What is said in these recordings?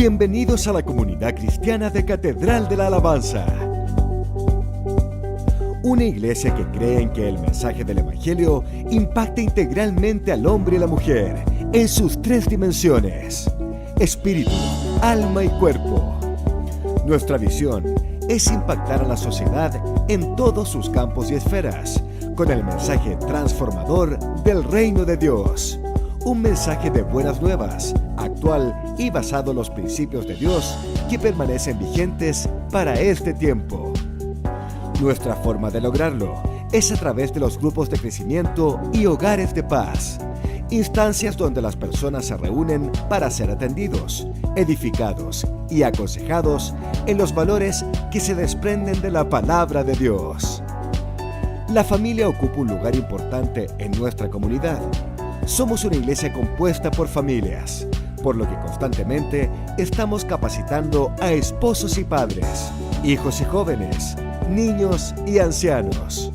Bienvenidos a la comunidad cristiana de Catedral de la Alabanza. Una iglesia que cree en que el mensaje del Evangelio impacta integralmente al hombre y la mujer en sus tres dimensiones: espíritu, alma y cuerpo. Nuestra visión es impactar a la sociedad en todos sus campos y esferas con el mensaje transformador del reino de Dios. Un mensaje de buenas nuevas, actual y basado en los principios de Dios que permanecen vigentes para este tiempo. Nuestra forma de lograrlo es a través de los grupos de crecimiento y hogares de paz, instancias donde las personas se reúnen para ser atendidos, edificados y aconsejados en los valores que se desprenden de la palabra de Dios. La familia ocupa un lugar importante en nuestra comunidad. Somos una iglesia compuesta por familias, por lo que constantemente estamos capacitando a esposos y padres, hijos y jóvenes, niños y ancianos.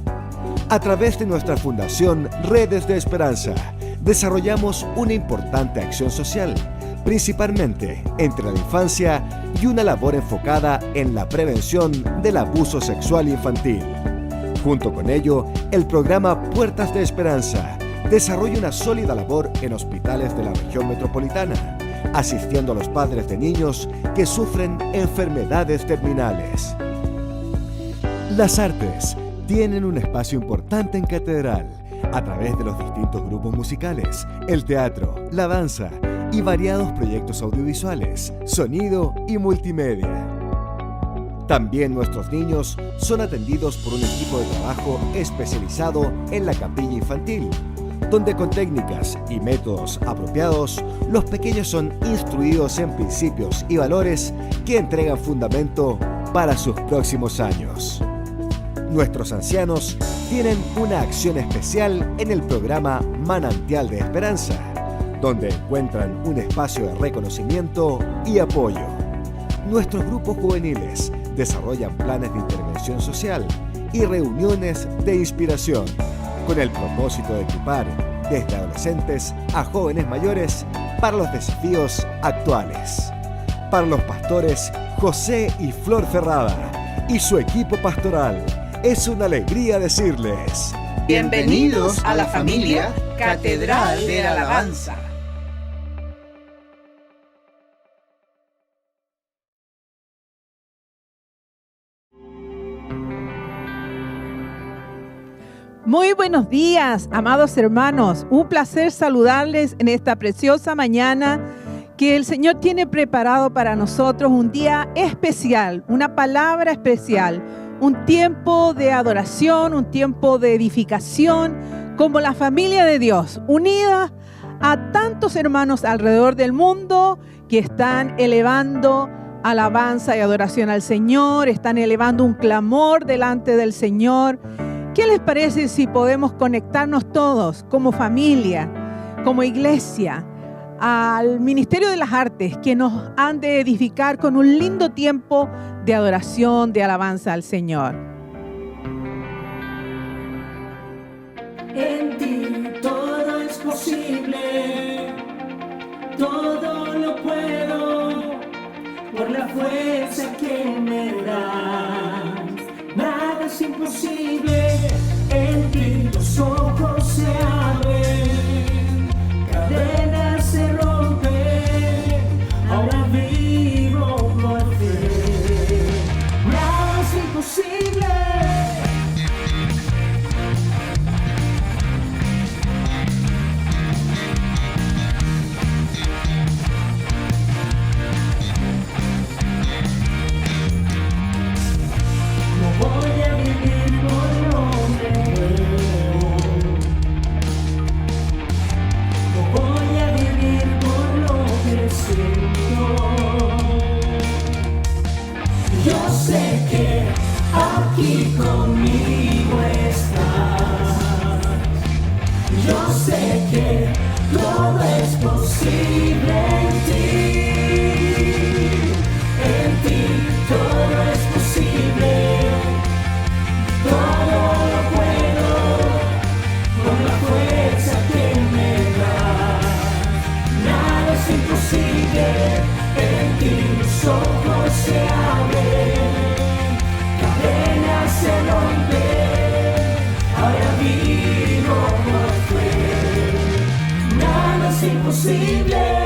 A través de nuestra fundación Redes de Esperanza, desarrollamos una importante acción social, principalmente entre la infancia y una labor enfocada en la prevención del abuso sexual infantil. Junto con ello, el programa Puertas de Esperanza desarrolla una sólida labor en hospitales de la región metropolitana, asistiendo a los padres de niños que sufren enfermedades terminales. Las artes tienen un espacio importante en Catedral, a través de los distintos grupos musicales, el teatro, la danza y variados proyectos audiovisuales, sonido y multimedia. También nuestros niños son atendidos por un equipo de trabajo especializado en la capilla infantil, donde con técnicas y métodos apropiados, los pequeños son instruidos en principios y valores que entregan fundamento para sus próximos años. Nuestros ancianos tienen una acción especial en el programa Manantial de Esperanza, donde encuentran un espacio de reconocimiento y apoyo. Nuestros grupos juveniles desarrollan planes de intervención social y reuniones de inspiración, con el propósito de equipar desde adolescentes a jóvenes mayores para los desafíos actuales. Para los pastores José y Flor Ferrada y su equipo pastoral, es una alegría decirles: bienvenidos a la familia Catedral de la Alabanza. Muy buenos días, amados hermanos. Un placer saludarles en esta preciosa mañana que el Señor tiene preparado para nosotros, un día especial, una palabra especial, un tiempo de adoración, un tiempo de edificación, como la familia de Dios, unida a tantos hermanos alrededor del mundo que están elevando alabanza y adoración al Señor, están elevando un clamor delante del Señor. ¿Qué les parece si podemos conectarnos todos como familia, como iglesia, al Ministerio de las Artes, que nos han de edificar con un lindo tiempo de adoración, de alabanza al Señor? En ti todo es posible, todo lo puedo, por la fuerza que me das. Nada es imposible, en ti los ojos se abren, cadenas se rompen, ahora vivo por fe. Nada es imposible. Voy a vivir por lo que veo. No voy a vivir por lo que siento. Yo sé que aquí conmigo estás. Yo sé que todo es posible en ti. En ti todo es posible. Todo lo puedo con la fuerza que me da. Nada es imposible. mujer, en ti los ojos se abren, cadenas se rompen, ahora vivo por fe, nada es imposible.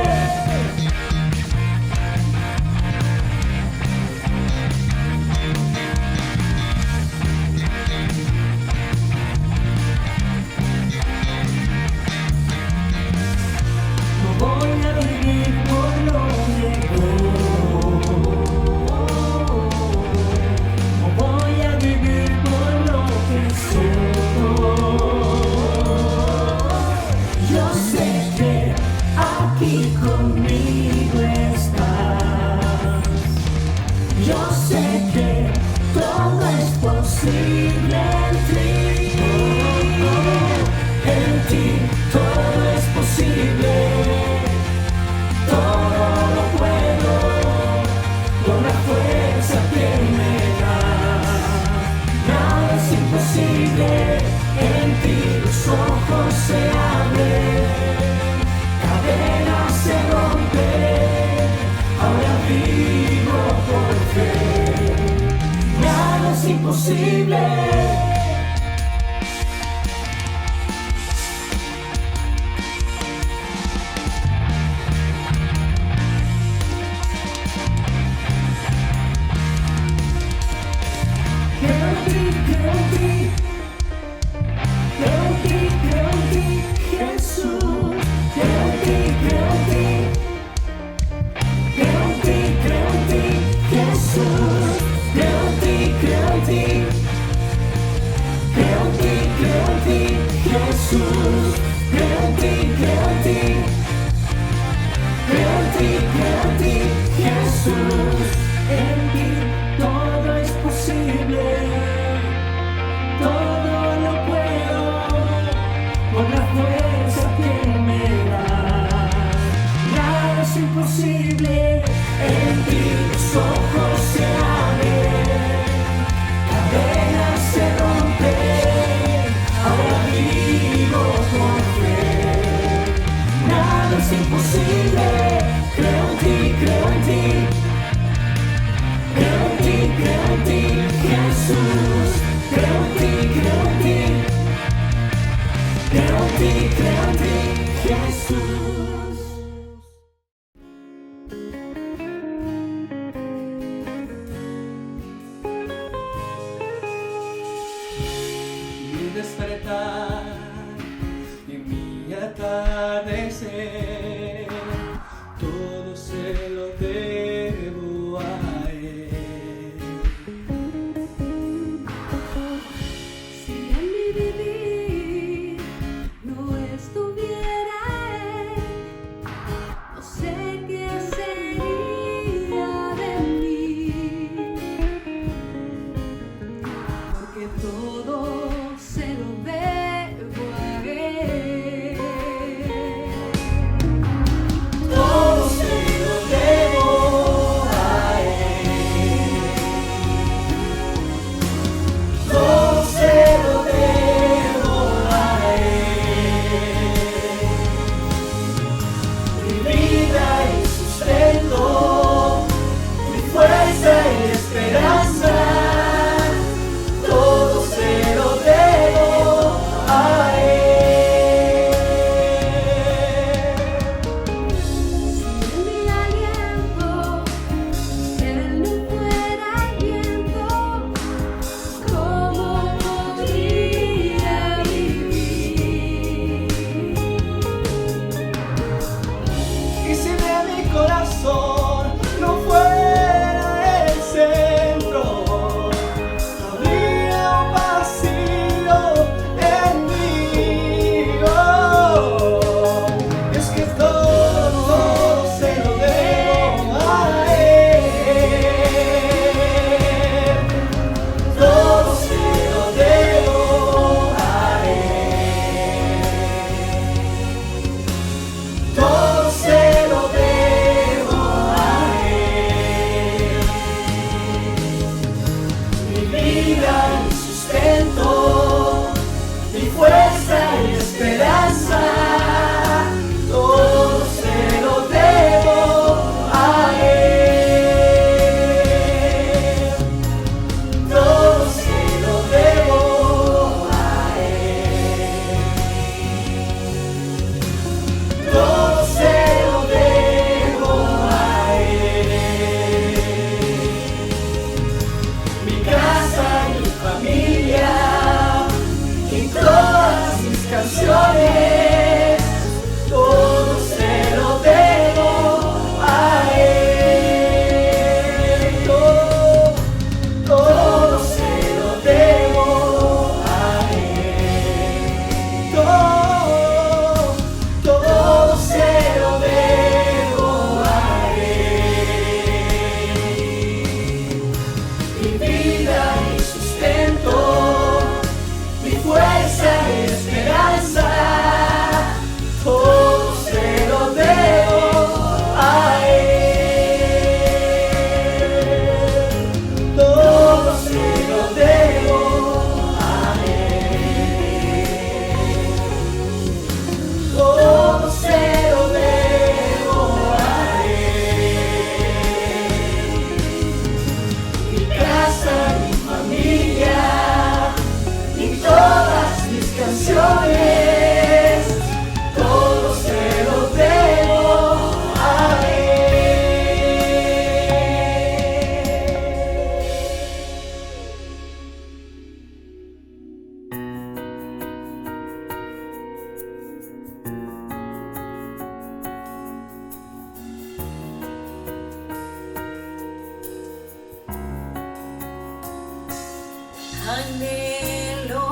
Anhelo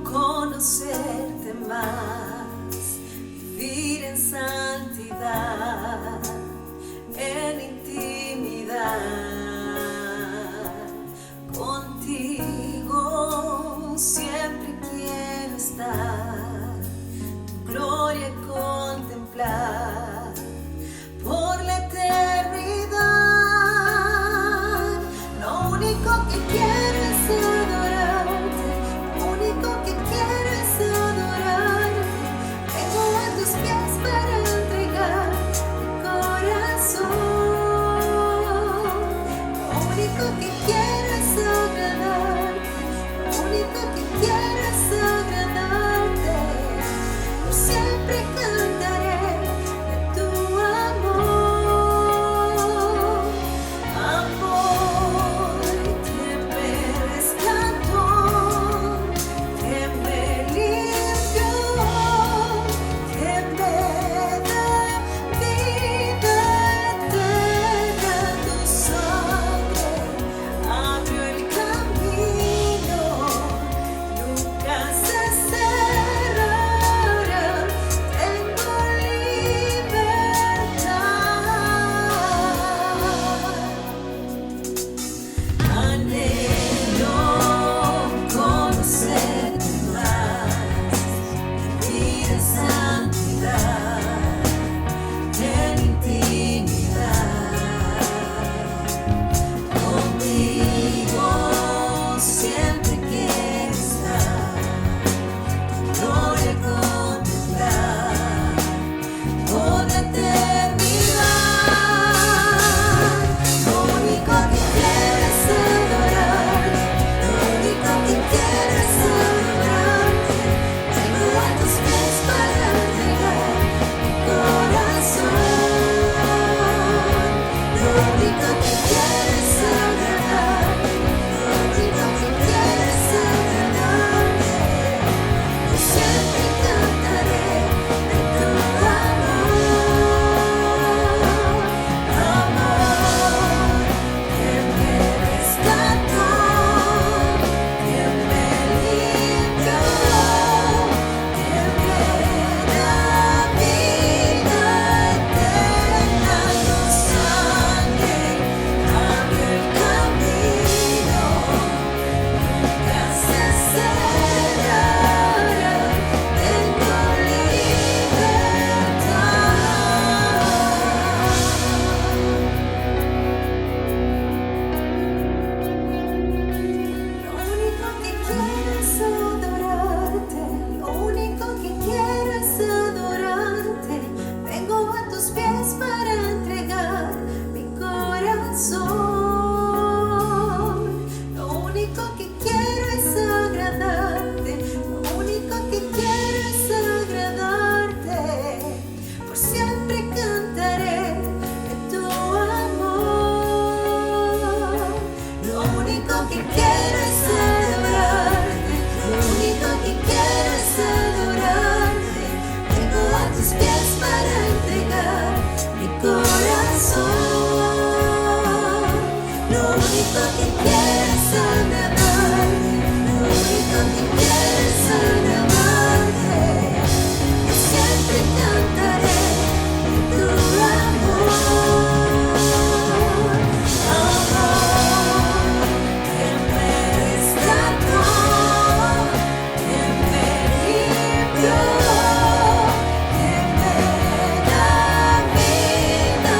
conocerte más, vivir en santidad, en intimidad. Contigo siempre quiero estar, tu gloria contemplar por la eternidad. Lo único que quiero es adorarte, lo único que quiero es adorarte. Vengo a tus pies para entregar mi corazón. Lo único que quiero es agradarte, lo único que quiero es agradarte. Por siempre cantaré de tu amor, amor que me rescató, que me limpió, que me da vida eterna. Tu sangre abrió el camino, nunca se cerrará. Tengo libertad. Anhelo conocerte más, vivir en santidad, en intimidad. Contigo siempre quiero estar, tu gloria contemplar por la eternidad. Lo único que quiero es adorarte, lo único que quiero es adorarte. Vengo a tus pies para entregar mi corazón. Lo único que quiero es agradarte, lo único que quiero es agradarte. Yo siempre cantaré de tu amor, que me rescató, que me limpió, que me da vida eterna. Tu sangre abrió el camino, nunca se cerrará. Tengo libertad. Lo único que quiero es adorarte, lo único que quiero es adorarte. Vengo a tus pies para entregar mi corazón. Lo único que quiero es agradarte, lo único que quiero es agradarte. Por siempre cantaré de tu amor. Lo único que quiero es adorarte, lo único que quiero es adorarte. Vengo a tus pies para entregar mi corazón. Lo único que quiero es agradarte, lo único que quiero es agradarte. Yo siempre cantaré de tu amor, amor que me rescató, que me limpió, que me da vida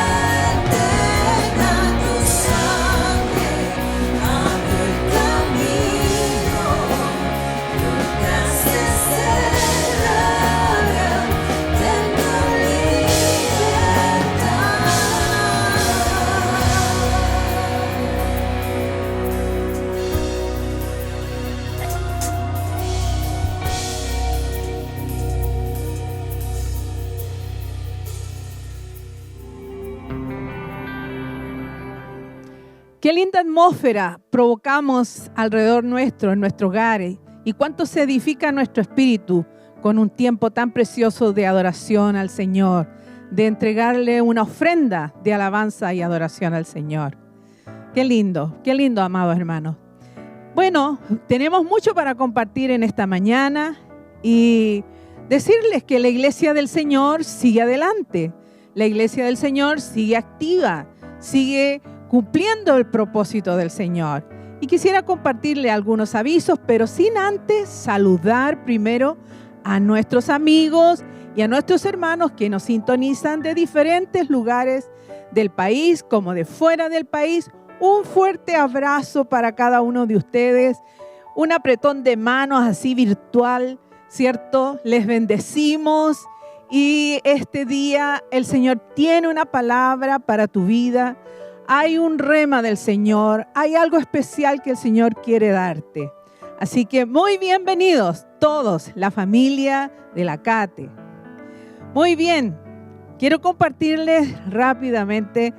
eterna. Tu sangre abrió el camino, nunca se cerrará. Tengo Qué linda atmósfera provocamos alrededor nuestro, en nuestros hogares, y cuánto se edifica nuestro espíritu con un tiempo tan precioso de adoración al Señor, de entregarle una ofrenda de alabanza y adoración al Señor. Qué lindo, amados hermanos. Bueno, tenemos mucho para compartir en esta mañana y decirles que la iglesia del Señor sigue adelante. La iglesia del Señor sigue activa, sigue cumpliendo el propósito del Señor. Y quisiera compartirle algunos avisos, pero sin antes saludar primero a nuestros amigos y a nuestros hermanos que nos sintonizan de diferentes lugares del país como de fuera del país. Un fuerte abrazo para cada uno de ustedes, un apretón de manos así virtual, ¿cierto? Les bendecimos y este día el Señor tiene una palabra para tu vida. Hay un rema del Señor, hay algo especial que el Señor quiere darte. Así que muy bienvenidos todos, la familia de la Cate. Muy bien, quiero compartirles rápidamente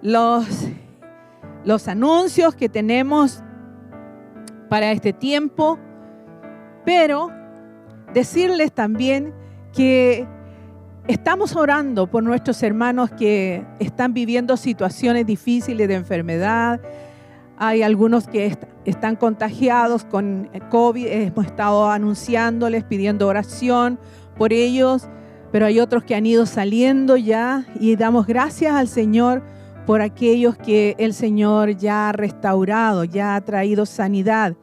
los anuncios que tenemos para este tiempo, pero decirles también que estamos orando por nuestros hermanos que están viviendo situaciones difíciles de enfermedad. Hay algunos que están contagiados con COVID. Hemos estado anunciándoles, pidiendo oración por ellos, pero hay otros que han ido saliendo ya y damos gracias al Señor por aquellos que el Señor ya ha restaurado, ya ha traído sanidad.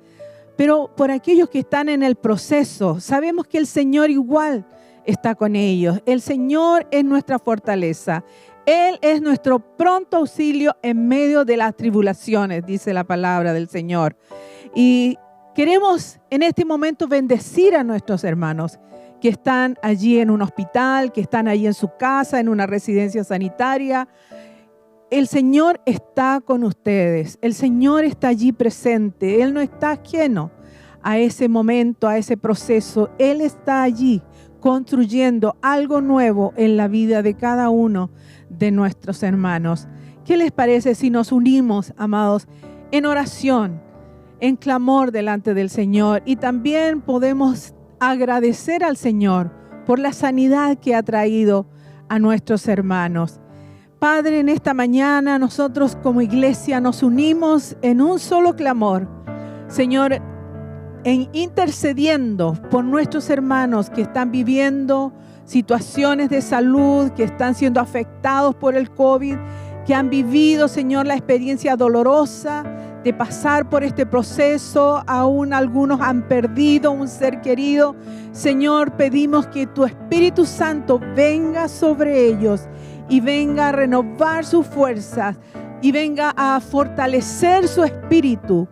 Pero por aquellos que están en el proceso, sabemos que el Señor igual está con ellos. El Señor es nuestra fortaleza. Él es nuestro pronto auxilio en medio de las tribulaciones, dice la palabra del Señor. Y queremos en este momento bendecir a nuestros hermanos que están allí en un hospital, que están allí en su casa, en una residencia sanitaria. El Señor está con ustedes. El Señor está allí presente. Él no está ajeno a ese momento, a ese proceso. Él está allí construyendo algo nuevo en la vida de cada uno de nuestros hermanos. ¿Qué les parece si nos unimos, amados, en oración, en clamor delante del Señor? Y también podemos agradecer al Señor por la sanidad que ha traído a nuestros hermanos. Padre, en esta mañana nosotros como iglesia nos unimos en un solo clamor, Señor, en intercediendo por nuestros hermanos que están viviendo situaciones de salud, que están siendo afectados por el COVID, que han vivido, Señor, la experiencia dolorosa de pasar por este proceso. Aún algunos han perdido un ser querido. Señor, pedimos que tu Espíritu Santo venga sobre ellos y venga a renovar sus fuerzas y venga a fortalecer su espíritu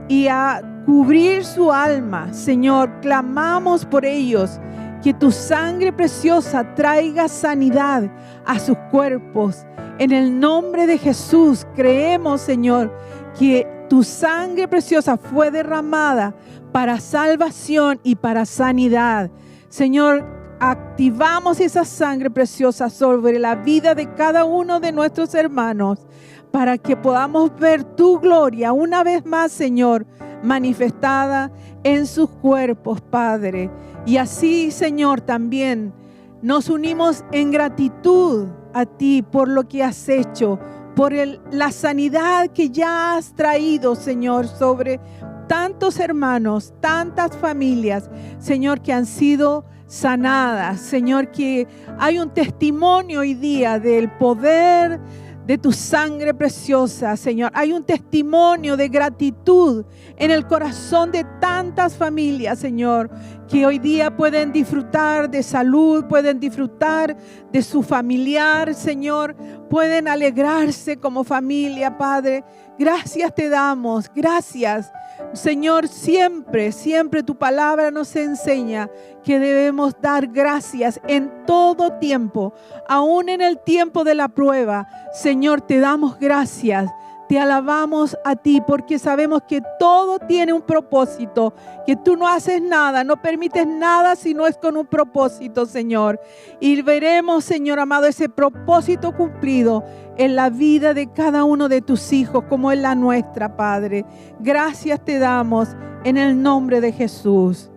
y a cubrir su alma. Señor, clamamos por ellos, que tu sangre preciosa traiga sanidad a sus cuerpos. En el nombre de Jesús creemos, Señor, que tu sangre preciosa fue derramada para salvación y para sanidad. Señor, activamos esa sangre preciosa sobre la vida de cada uno de nuestros hermanos para que podamos ver tu gloria una vez más, Señor, manifestada en sus cuerpos, Padre. Y así, Señor, también nos unimos en gratitud a ti por lo que has hecho, por la sanidad que ya has traído, Señor, sobre tantos hermanos, tantas familias, Señor, que han sido sanadas. Señor, que hay un testimonio hoy día del poder de tu sangre preciosa, Señor. Hay un testimonio de gratitud en el corazón de tantas familias, Señor, que hoy día pueden disfrutar de salud, pueden disfrutar de su familiar, Señor, pueden alegrarse como familia, Padre. Gracias te damos, gracias. Señor, siempre, siempre tu palabra nos enseña que debemos dar gracias en todo tiempo, aún en el tiempo de la prueba. Señor, te damos gracias, te alabamos a ti porque sabemos que todo tiene un propósito, que tú no haces nada, no permites nada si no es con un propósito, Señor. Y veremos, Señor amado, ese propósito cumplido en la vida de cada uno de tus hijos, como en la nuestra, Padre. Gracias te damos en el nombre de Jesús.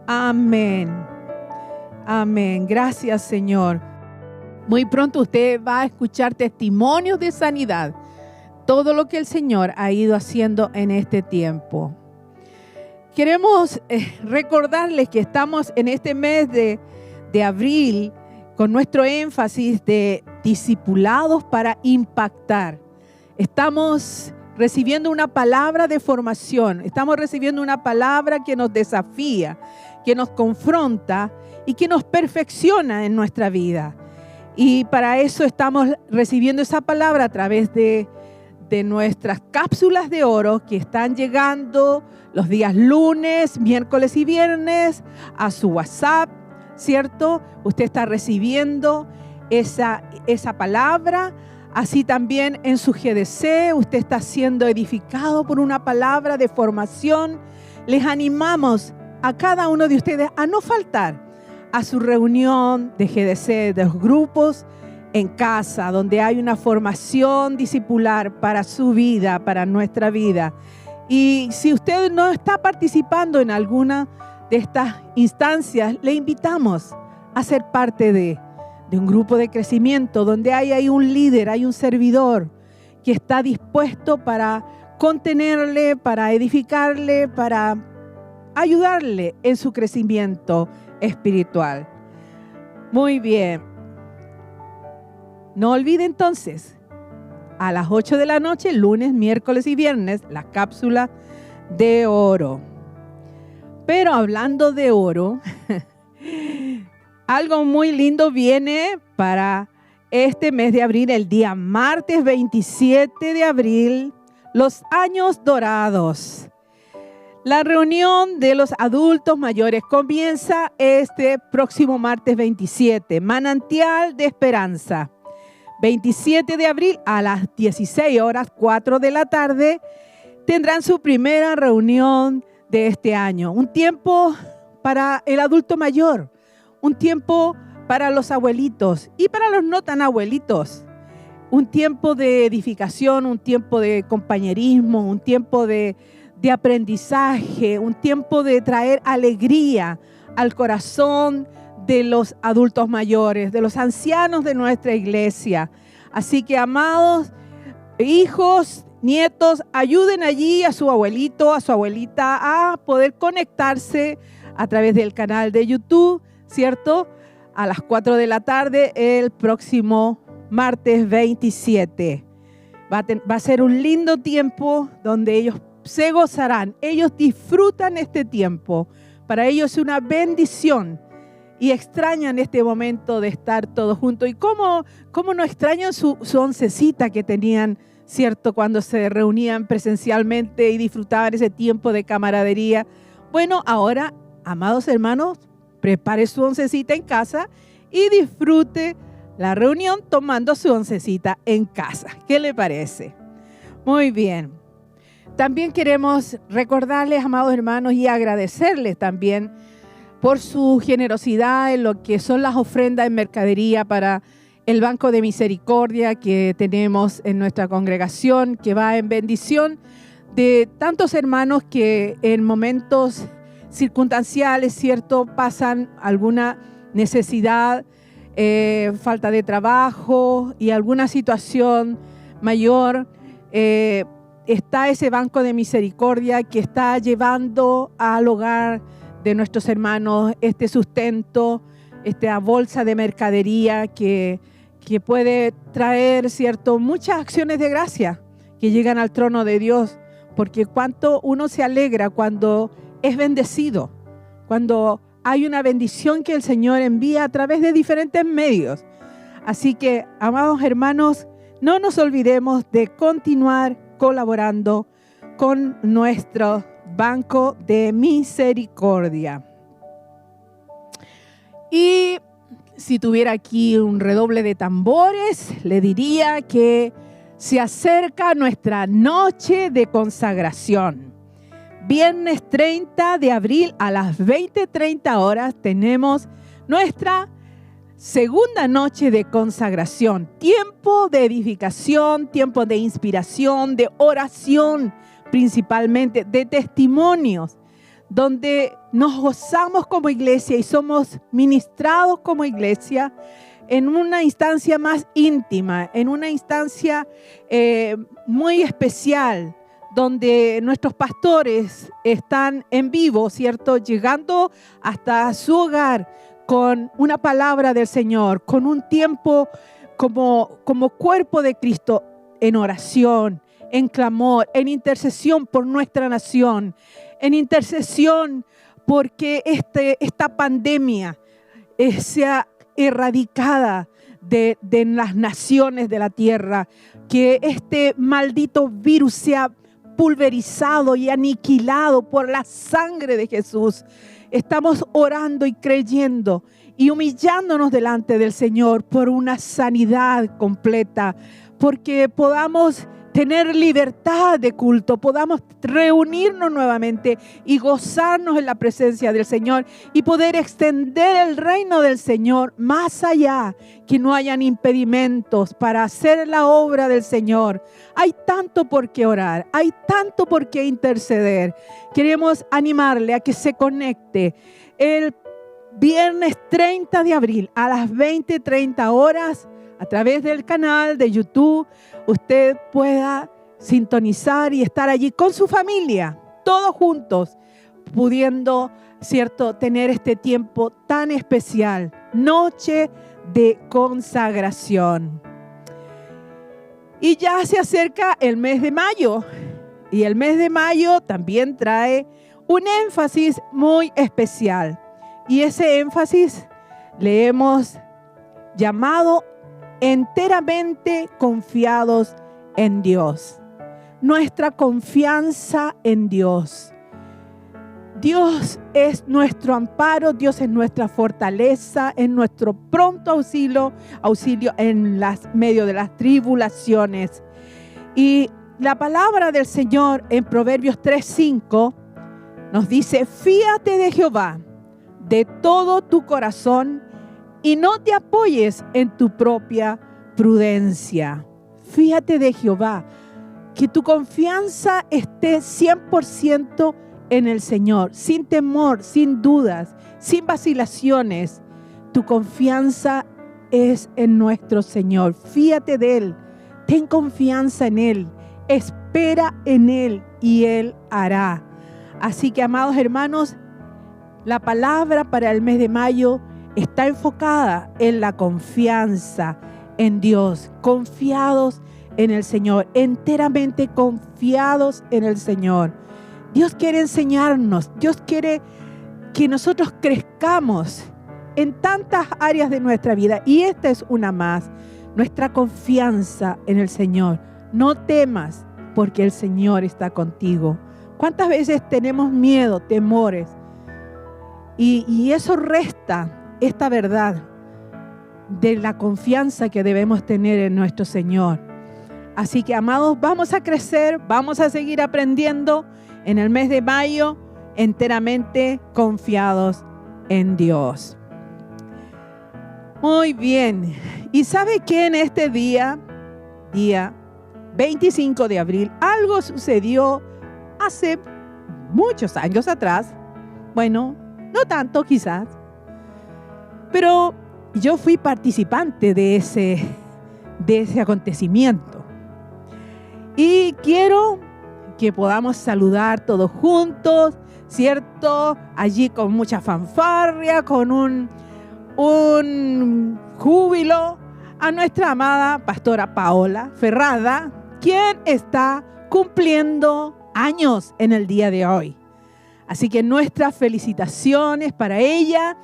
Amén. Amén. Gracias, Señor. Muy pronto usted va a escuchar testimonios de sanidad. Todo lo que el Señor ha ido haciendo en este tiempo. queremos recordarles que estamos en este mes de abril con nuestro énfasis de discipulados para impactar. Estamos recibiendo una palabra de formación, estamos recibiendo una palabra que nos desafía, que nos confronta y que nos perfecciona en nuestra vida. Y para eso estamos recibiendo esa palabra a través de nuestras cápsulas de oro que están llegando los días lunes, miércoles y viernes a su WhatsApp, ¿cierto? Usted está recibiendo esa palabra. Así también en su GDC, usted está siendo edificado por una palabra de formación. Les animamos a cada uno de ustedes a no faltar a su reunión de GDC, de los grupos en casa, donde hay una formación discipular para su vida, para nuestra vida. Y si usted no está participando en alguna de estas instancias, le invitamos a ser parte de un grupo de crecimiento donde hay ahí un líder, hay un servidor que está dispuesto para contenerle, para edificarle, para ayudarle en su crecimiento espiritual. Muy bien. No olvide entonces, a las 8 de la noche, lunes, miércoles y viernes, la cápsula de oro. Pero hablando de oro, algo muy lindo viene para este mes de abril, el día martes 27 de abril, los años dorados. La reunión de los adultos mayores comienza este próximo martes 27, Manantial de Esperanza. 27 de abril a las 16 horas, 4 de la tarde, tendrán su primera reunión de este año. Un tiempo para el adulto mayor, un tiempo para los abuelitos y para los no tan abuelitos. Un tiempo de edificación, un tiempo de compañerismo, un tiempo de aprendizaje, un tiempo de traer alegría al corazón de los adultos mayores, de los ancianos de nuestra iglesia. Así que, amados hijos, nietos, ayuden allí a su abuelito, a su abuelita a poder conectarse a través del canal de YouTube, ¿cierto? A las 4 de la tarde el próximo martes 27. Va a ser un lindo tiempo donde ellos se gozarán. Ellos disfrutan este tiempo. Para ellos es una bendición y extrañan este momento de estar todos juntos. ¿Y cómo no extrañan su oncecita que tenían, cierto, cuando se reunían presencialmente y disfrutaban ese tiempo de camaradería? Bueno, ahora, amados hermanos, prepare su oncecita en casa y disfrute la reunión tomando su oncecita en casa. ¿Qué le parece? Muy bien. También queremos recordarles, amados hermanos, y agradecerles también por su generosidad en lo que son las ofrendas en mercadería para el Banco de Misericordia que tenemos en nuestra congregación, que va en bendición de tantos hermanos que en momentos circunstanciales, ¿cierto?, pasan alguna necesidad, falta de trabajo y alguna situación mayor. Está ese Banco de Misericordia que está llevando al hogar de nuestros hermanos este sustento, esta bolsa de mercadería que puede traer, ¿cierto?, muchas acciones de gracia que llegan al trono de Dios, porque cuánto uno se alegra cuando es bendecido, cuando hay una bendición que el Señor envía a través de diferentes medios. Así que, amados hermanos, no nos olvidemos de continuar colaborando con nuestro Banco de Misericordia. Y si tuviera aquí un redoble de tambores, le diría que se acerca nuestra noche de consagración. Viernes 30 de abril a las 20:30 horas tenemos nuestra segunda noche de consagración, tiempo de edificación, tiempo de inspiración, de oración, principalmente de testimonios, donde nos gozamos como iglesia y somos ministrados como iglesia en una instancia más íntima, en una instancia muy especial, donde nuestros pastores están en vivo, ¿cierto? Llegando hasta su hogar con una palabra del Señor, con un tiempo como cuerpo de Cristo en oración, en clamor, en intercesión por nuestra nación, en intercesión porque esta pandemia sea erradicada de las naciones de la tierra, que este maldito virus sea pulverizado y aniquilado por la sangre de Jesús. Estamos orando y creyendo y humillándonos delante del Señor por una sanidad completa, porque podamos tener libertad de culto, podamos reunirnos nuevamente y gozarnos en la presencia del Señor y poder extender el reino del Señor más allá, que no hayan impedimentos para hacer la obra del Señor. Hay tanto por qué orar, hay tanto por qué interceder. Queremos animarle a que se conecte el viernes 30 de abril a las 20:30 horas a través del canal de YouTube. Usted pueda sintonizar y estar allí con su familia, todos juntos, pudiendo, ¿cierto?, tener este tiempo tan especial, noche de consagración. Y ya se acerca el mes de mayo, y el mes de mayo también trae un énfasis muy especial, y ese énfasis le hemos llamado enteramente confiados en Dios. Nuestra confianza en Dios. Dios es nuestro amparo, Dios es nuestra fortaleza, es nuestro pronto auxilio en medio de las tribulaciones. Y la palabra del Señor en Proverbios 3:5 nos dice: fíate de Jehová de todo tu corazón y no te apoyes en tu propia prudencia. Fíjate de Jehová, que tu confianza esté 100% en el Señor, sin temor, sin dudas, sin vacilaciones. Tu confianza es en nuestro Señor. Fíjate de Él, ten confianza en Él, espera en Él y Él hará. Así que, amados hermanos, la palabra para el mes de mayo está enfocada en la confianza en Dios, confiados en el Señor, enteramente confiados en el Señor. Dios quiere enseñarnos, Dios quiere que nosotros crezcamos en tantas áreas de nuestra vida, y esta es una más, nuestra confianza en el Señor. No temas, porque el Señor está contigo. ¿Cuántas veces tenemos miedo, temores? Y eso resta esta verdad de la confianza que debemos tener en nuestro Señor. Así que, amados, vamos a crecer, vamos a seguir aprendiendo en el mes de mayo, enteramente confiados en Dios. Muy bien. ¿Y sabe qué? En este día 25 de abril, algo sucedió hace muchos años atrás. Bueno, no tanto quizás, pero yo fui participante de ese acontecimiento. Y quiero que podamos saludar todos juntos, ¿cierto? Allí con mucha fanfarria, con un júbilo, a nuestra amada pastora Paola Ferrada, quien está cumpliendo años en el día de hoy. Así que nuestras felicitaciones para ella.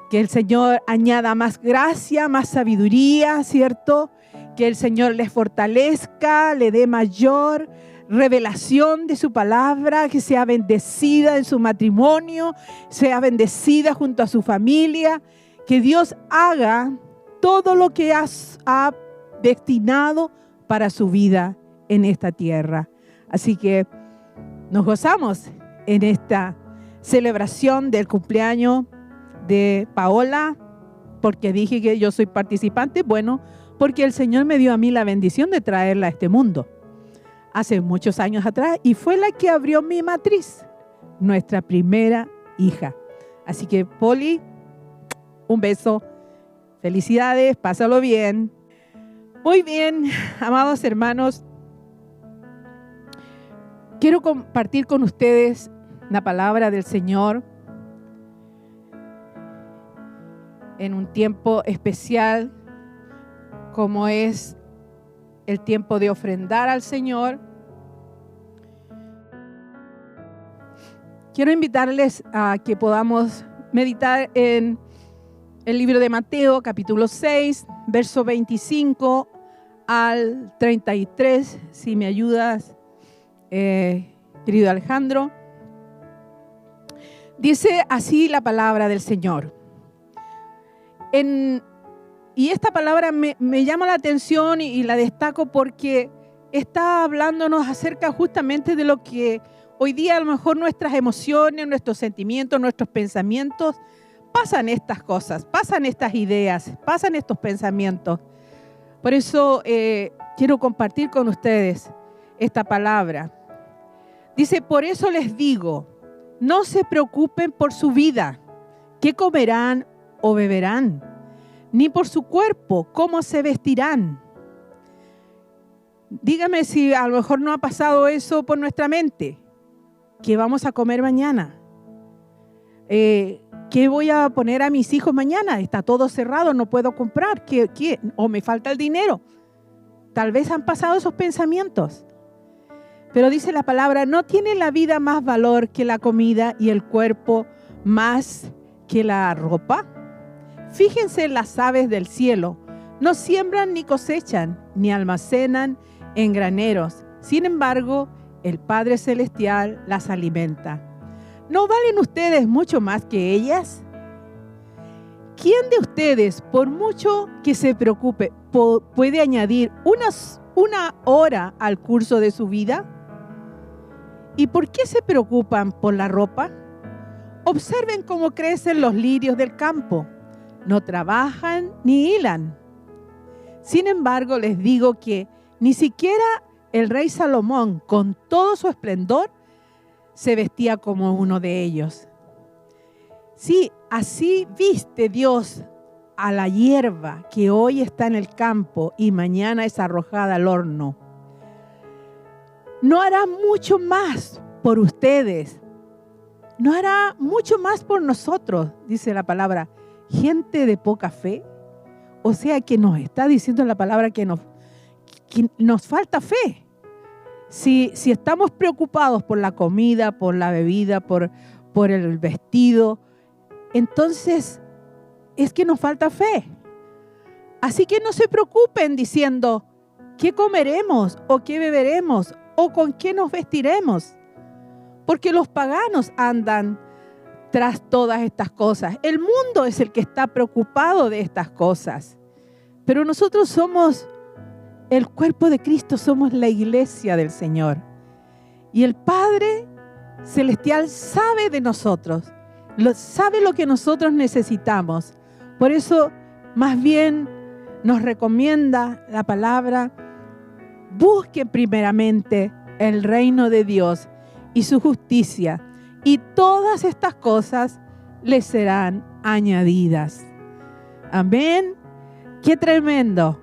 Que el Señor añada más gracia, más sabiduría, ¿cierto? Que el Señor les fortalezca, le dé mayor revelación de su palabra, que sea bendecida en su matrimonio, sea bendecida junto a su familia, que Dios haga todo lo que ha destinado para su vida en esta tierra. Así que nos gozamos en esta celebración del cumpleaños de Paola, porque dije que yo soy participante. Bueno, porque el Señor me dio a mí la bendición de traerla a este mundo hace muchos años atrás, y fue la que abrió mi matriz, nuestra primera hija. Así que, Poli, un beso, felicidades, pásalo bien. Muy bien, amados hermanos, Quiero compartir con ustedes la palabra del Señor en un tiempo especial como es el tiempo de ofrendar al Señor. Quiero invitarles a que podamos meditar en el libro de Mateo, capítulo 6, verso 25 al 33. Si me ayudas, querido Alejandro. Dice así la palabra del Señor. Y esta palabra me llama la atención y la destaco porque está hablándonos acerca justamente de lo que hoy día a lo mejor nuestras emociones, nuestros sentimientos, nuestros pensamientos, pasan estas cosas, pasan estas ideas, pasan estos pensamientos. Por eso quiero compartir con ustedes esta palabra. Dice, por eso les digo, no se preocupen por su vida, qué comerán o beberán, ni por su cuerpo, cómo se vestirán. Dígame si a lo mejor no ha pasado eso por nuestra mente. ¿Qué vamos a comer mañana? ¿Qué voy a poner a mis hijos mañana? Está todo cerrado, no puedo comprar. ¿Qué? O me falta el dinero. Tal vez han pasado esos pensamientos. Pero dice la palabra, ¿no tiene la vida más valor que la comida y el cuerpo más que la ropa? Fíjense en las aves del cielo. No siembran ni cosechan, ni almacenan en graneros. Sin embargo, el Padre Celestial las alimenta. ¿No valen ustedes mucho más que ellas? ¿Quién de ustedes, por mucho que se preocupe, puede añadir una hora al curso de su vida? ¿Y por qué se preocupan por la ropa? Observen cómo crecen los lirios del campo. No trabajan ni hilan. Sin embargo, les digo que ni siquiera el rey Salomón, con todo su esplendor, se vestía como uno de ellos. Sí, así viste Dios a la hierba que hoy está en el campo y mañana es arrojada al horno. ¿No hará mucho más por ustedes? ¿No hará mucho más por nosotros? Dice la palabra, gente de poca fe. O sea que nos está diciendo la palabra que nos falta fe. Si estamos preocupados por la comida, por la bebida, por el vestido, entonces es que nos falta fe. Así que no se preocupen diciendo, ¿qué comeremos o qué beberemos o con qué nos vestiremos? Porque los paganos andan tras todas estas cosas. El mundo es el que está preocupado de estas cosas. Pero nosotros somos el cuerpo de Cristo, somos la iglesia del Señor. Y el Padre Celestial sabe de nosotros, sabe lo que nosotros necesitamos. Por eso, más bien, nos recomienda la palabra, busquen primeramente el reino de Dios y su justicia, y todas estas cosas les serán añadidas. Amén. ¡Qué tremendo!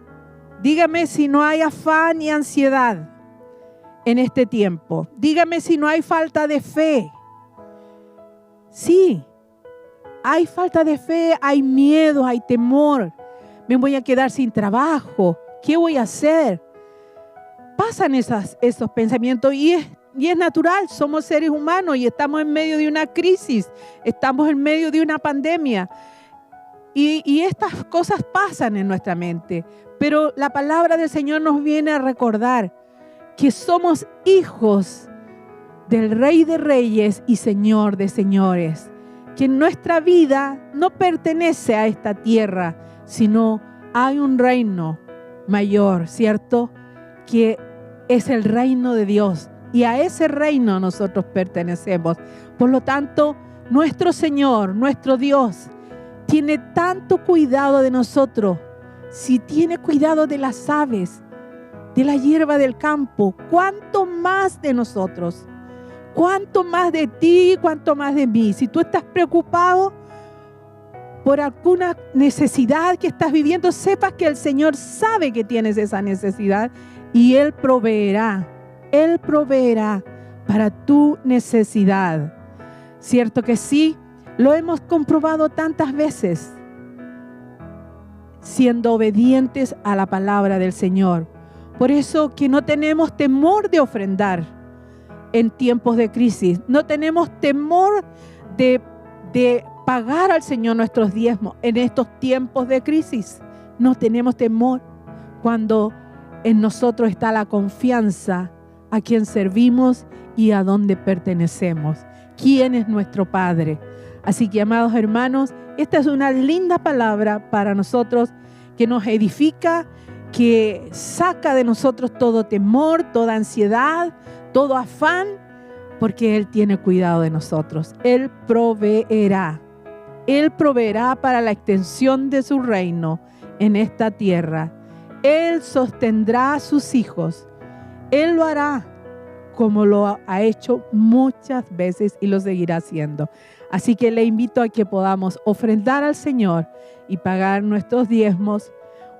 Dígame si no hay afán y ansiedad en este tiempo. Dígame si no hay falta de fe. Sí, hay falta de fe, hay miedo, hay temor. Me voy a quedar sin trabajo. ¿Qué voy a hacer? Pasan esos pensamientos y es natural. Somos seres humanos y estamos en medio de una crisis. Estamos en medio de una pandemia. Y estas cosas pasan en nuestra mente. Pero la palabra del Señor nos viene a recordar que somos hijos del Rey de Reyes y Señor de Señores. Que nuestra vida no pertenece a esta tierra, sino hay un reino mayor, ¿cierto? Que es el reino de Dios. Y a ese reino nosotros pertenecemos. Por lo tanto, nuestro Señor, nuestro Dios, tiene tanto cuidado de nosotros. Si tiene cuidado de las aves, de la hierba del campo, ¿cuánto más de nosotros? ¿Cuánto más de ti? ¿Cuánto más de mí? Si tú estás preocupado por alguna necesidad que estás viviendo, sepas que el Señor sabe que tienes esa necesidad y Él proveerá para tu necesidad. Cierto que sí, lo hemos comprobado tantas veces, siendo obedientes a la palabra del Señor. Por eso que no tenemos temor de ofrendar en tiempos de crisis. No tenemos temor de pagar al Señor nuestros diezmos en estos tiempos de crisis. No tenemos temor cuando en nosotros está la confianza a quien servimos y a dónde pertenecemos. ¿Quién es nuestro Padre? Así que, amados hermanos, esta es una linda palabra para nosotros que nos edifica, que saca de nosotros todo temor, toda ansiedad, todo afán, porque Él tiene cuidado de nosotros. Él proveerá. Él proveerá para la extensión de su reino en esta tierra. Él sostendrá a sus hijos. Él lo hará como lo ha hecho muchas veces y lo seguirá haciendo. Así que le invito a que podamos ofrendar al Señor y pagar nuestros diezmos.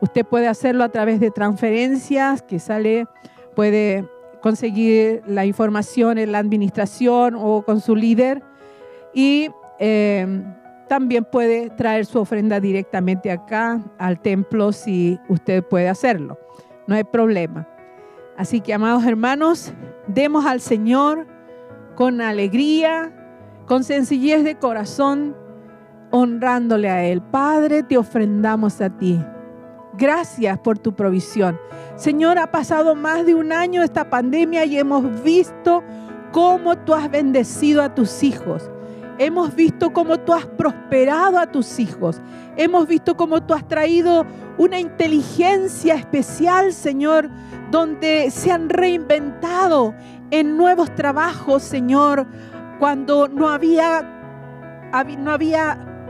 Usted puede hacerlo a través de transferencias que puede conseguir la información en la administración o con su líder, y también puede traer su ofrenda directamente acá al templo si usted puede hacerlo. No hay problema. Así que, amados hermanos, demos al Señor con alegría, con sencillez de corazón, honrándole a Él. Padre, te ofrendamos a ti. Gracias por tu provisión. Señor, ha pasado más de un año esta pandemia y hemos visto cómo tú has bendecido a tus hijos. Hemos visto cómo tú has prosperado a tus hijos. Hemos visto cómo tú has traído una inteligencia especial, Señor, donde se han reinventado en nuevos trabajos, Señor, cuando no había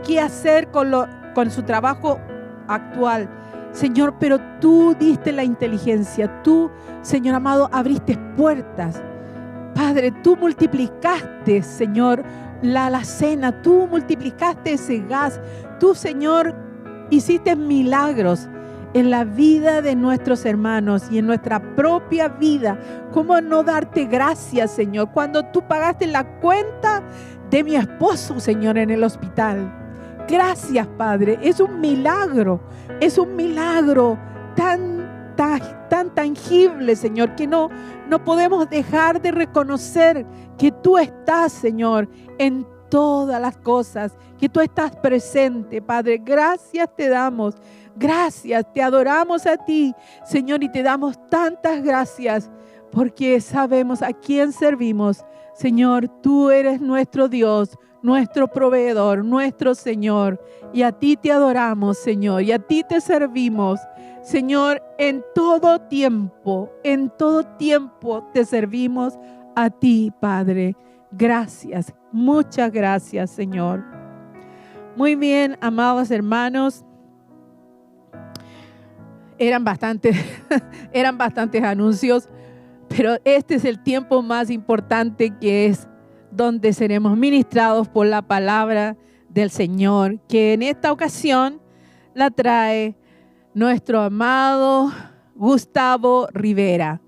qué hacer con su trabajo actual. Señor, pero tú diste la inteligencia. Tú, Señor amado, abriste puertas. Padre, tú multiplicaste, Señor, la alacena. Tú multiplicaste ese gas. Tú, Señor, hiciste milagros en la vida de nuestros hermanos y en nuestra propia vida. ¿Cómo no darte gracias, Señor? Cuando tú pagaste la cuenta de mi esposo, Señor, en el hospital. Gracias, Padre. Es un milagro tan tangible, Señor, que no podemos dejar de reconocer que tú estás, Señor, en todas las cosas, que tú estás presente, Padre. Gracias te damos, gracias, te adoramos a ti, Señor, y te damos tantas gracias porque sabemos a quién servimos. Señor, tú eres nuestro Dios, nuestro proveedor, nuestro Señor, y a ti te adoramos, Señor, y a ti te servimos, Señor, en todo tiempo te servimos a ti, Padre. Gracias, muchas gracias, Señor. Muy bien, amados hermanos, eran bastantes anuncios, pero este es el tiempo más importante, que es donde seremos ministrados por la palabra del Señor, que en esta ocasión la trae nuestro amado Gustavo Rivera,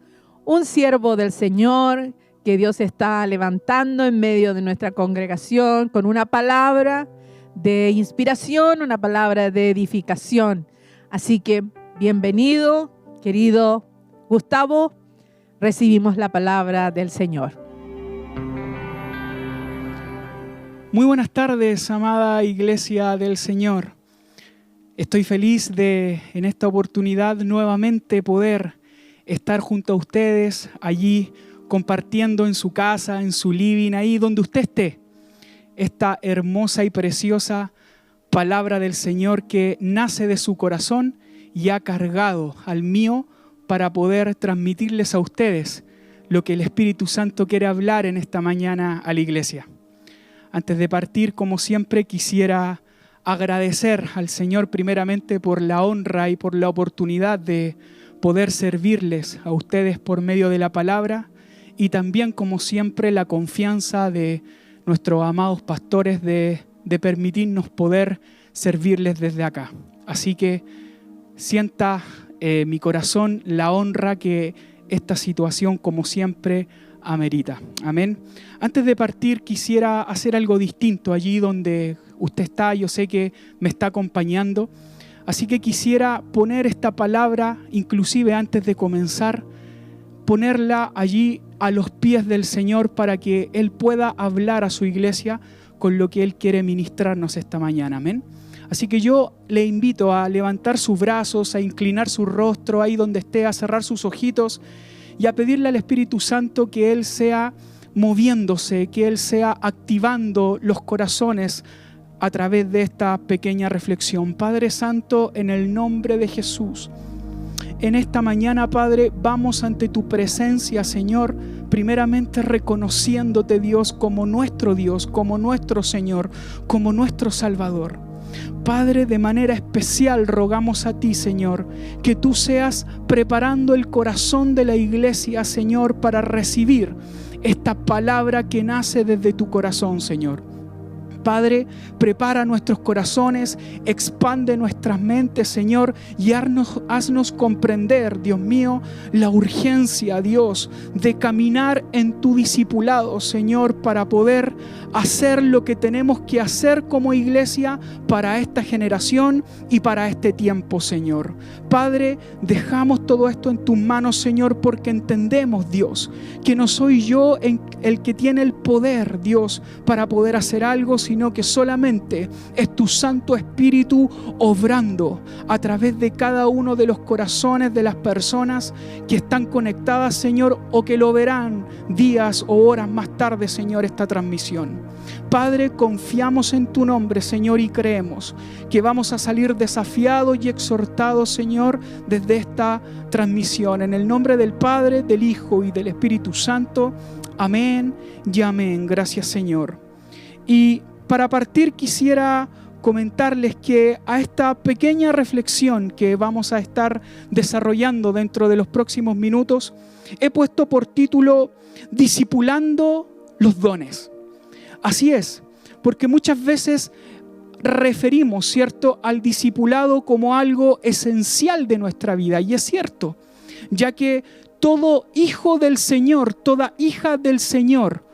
un siervo del Señor que Dios está levantando en medio de nuestra congregación con una palabra de inspiración, una palabra de edificación. Así que bienvenido, querido Gustavo, recibimos la palabra del Señor. Muy buenas tardes, amada Iglesia del Señor. Estoy feliz de, en esta oportunidad, nuevamente poder estar junto a ustedes, allí compartiendo en su casa, en su living, ahí donde usted esté, esta hermosa y preciosa palabra del Señor que nace de su corazón y ha cargado al mío para poder transmitirles a ustedes lo que el Espíritu Santo quiere hablar en esta mañana a la iglesia. Antes de partir, como siempre, quisiera agradecer al Señor primeramente por la honra y por la oportunidad de poder servirles a ustedes por medio de la palabra, y también, como siempre, la confianza de nuestros amados pastores de permitirnos poder servirles desde acá. Así que sienta mi corazón la honra que esta situación, como siempre, amerita. Amén. Antes de partir quisiera hacer algo distinto allí donde usted está. Yo sé que me está acompañando. Así que quisiera poner esta palabra, inclusive antes de comenzar, ponerla allí a los pies del Señor para que Él pueda hablar a su iglesia con lo que Él quiere ministrarnos esta mañana. Amén. Así que yo le invito a levantar sus brazos, a inclinar su rostro ahí donde esté, a cerrar sus ojitos y a pedirle al Espíritu Santo que Él sea moviéndose, que Él sea activando los corazones a través de esta pequeña reflexión. Padre Santo, en el nombre de Jesús, en esta mañana, Padre, vamos ante tu presencia, Señor, primeramente reconociéndote, Dios, como nuestro Dios, como nuestro Señor, como nuestro Salvador. Padre, de manera especial rogamos a ti, Señor, que tú seas preparando el corazón de la iglesia, Señor, para recibir esta palabra que nace desde tu corazón, Señor. Padre, prepara nuestros corazones, expande nuestras mentes, Señor, y haznos comprender, Dios mío, la urgencia, Dios, de caminar en tu discipulado, Señor, para poder hacer lo que tenemos que hacer como iglesia para esta generación y para este tiempo, Señor. Padre, dejamos todo esto en tus manos, Señor, porque entendemos, Dios, que no soy yo el que tiene el poder, Dios, para poder hacer algo, sino que solamente es tu Santo Espíritu obrando a través de cada uno de los corazones de las personas que están conectadas, Señor, o que lo verán días o horas más tarde, Señor, esta transmisión. Padre, confiamos en tu nombre, Señor, y creemos que vamos a salir desafiados y exhortados, Señor, desde esta transmisión. En el nombre del Padre, del Hijo y del Espíritu Santo. Amén y amén. Gracias, Señor. Y para partir quisiera comentarles que a esta pequeña reflexión que vamos a estar desarrollando dentro de los próximos minutos, he puesto por título Discipulando los dones. Así es, porque muchas veces referimos, ¿cierto?, al discipulado como algo esencial de nuestra vida. Y es cierto, ya que todo hijo del Señor, toda hija del Señor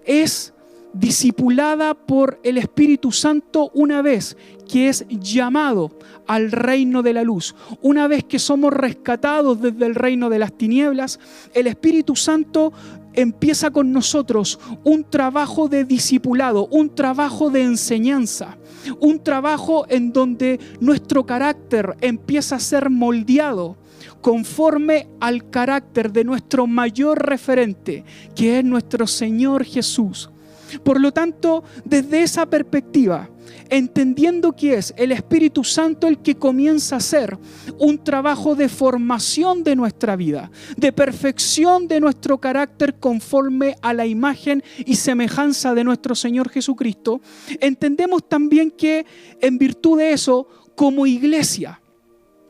es discipulada por el Espíritu Santo una vez que es llamado al reino de la luz. Una vez que somos rescatados desde el reino de las tinieblas, el Espíritu Santo empieza con nosotros un trabajo de discipulado, un trabajo de enseñanza, un trabajo en donde nuestro carácter empieza a ser moldeado conforme al carácter de nuestro mayor referente, que es nuestro Señor Jesús. Por lo tanto, desde esa perspectiva, entendiendo que es el Espíritu Santo el que comienza a hacer un trabajo de formación de nuestra vida, de perfección de nuestro carácter conforme a la imagen y semejanza de nuestro Señor Jesucristo, entendemos también que en virtud de eso, como iglesia,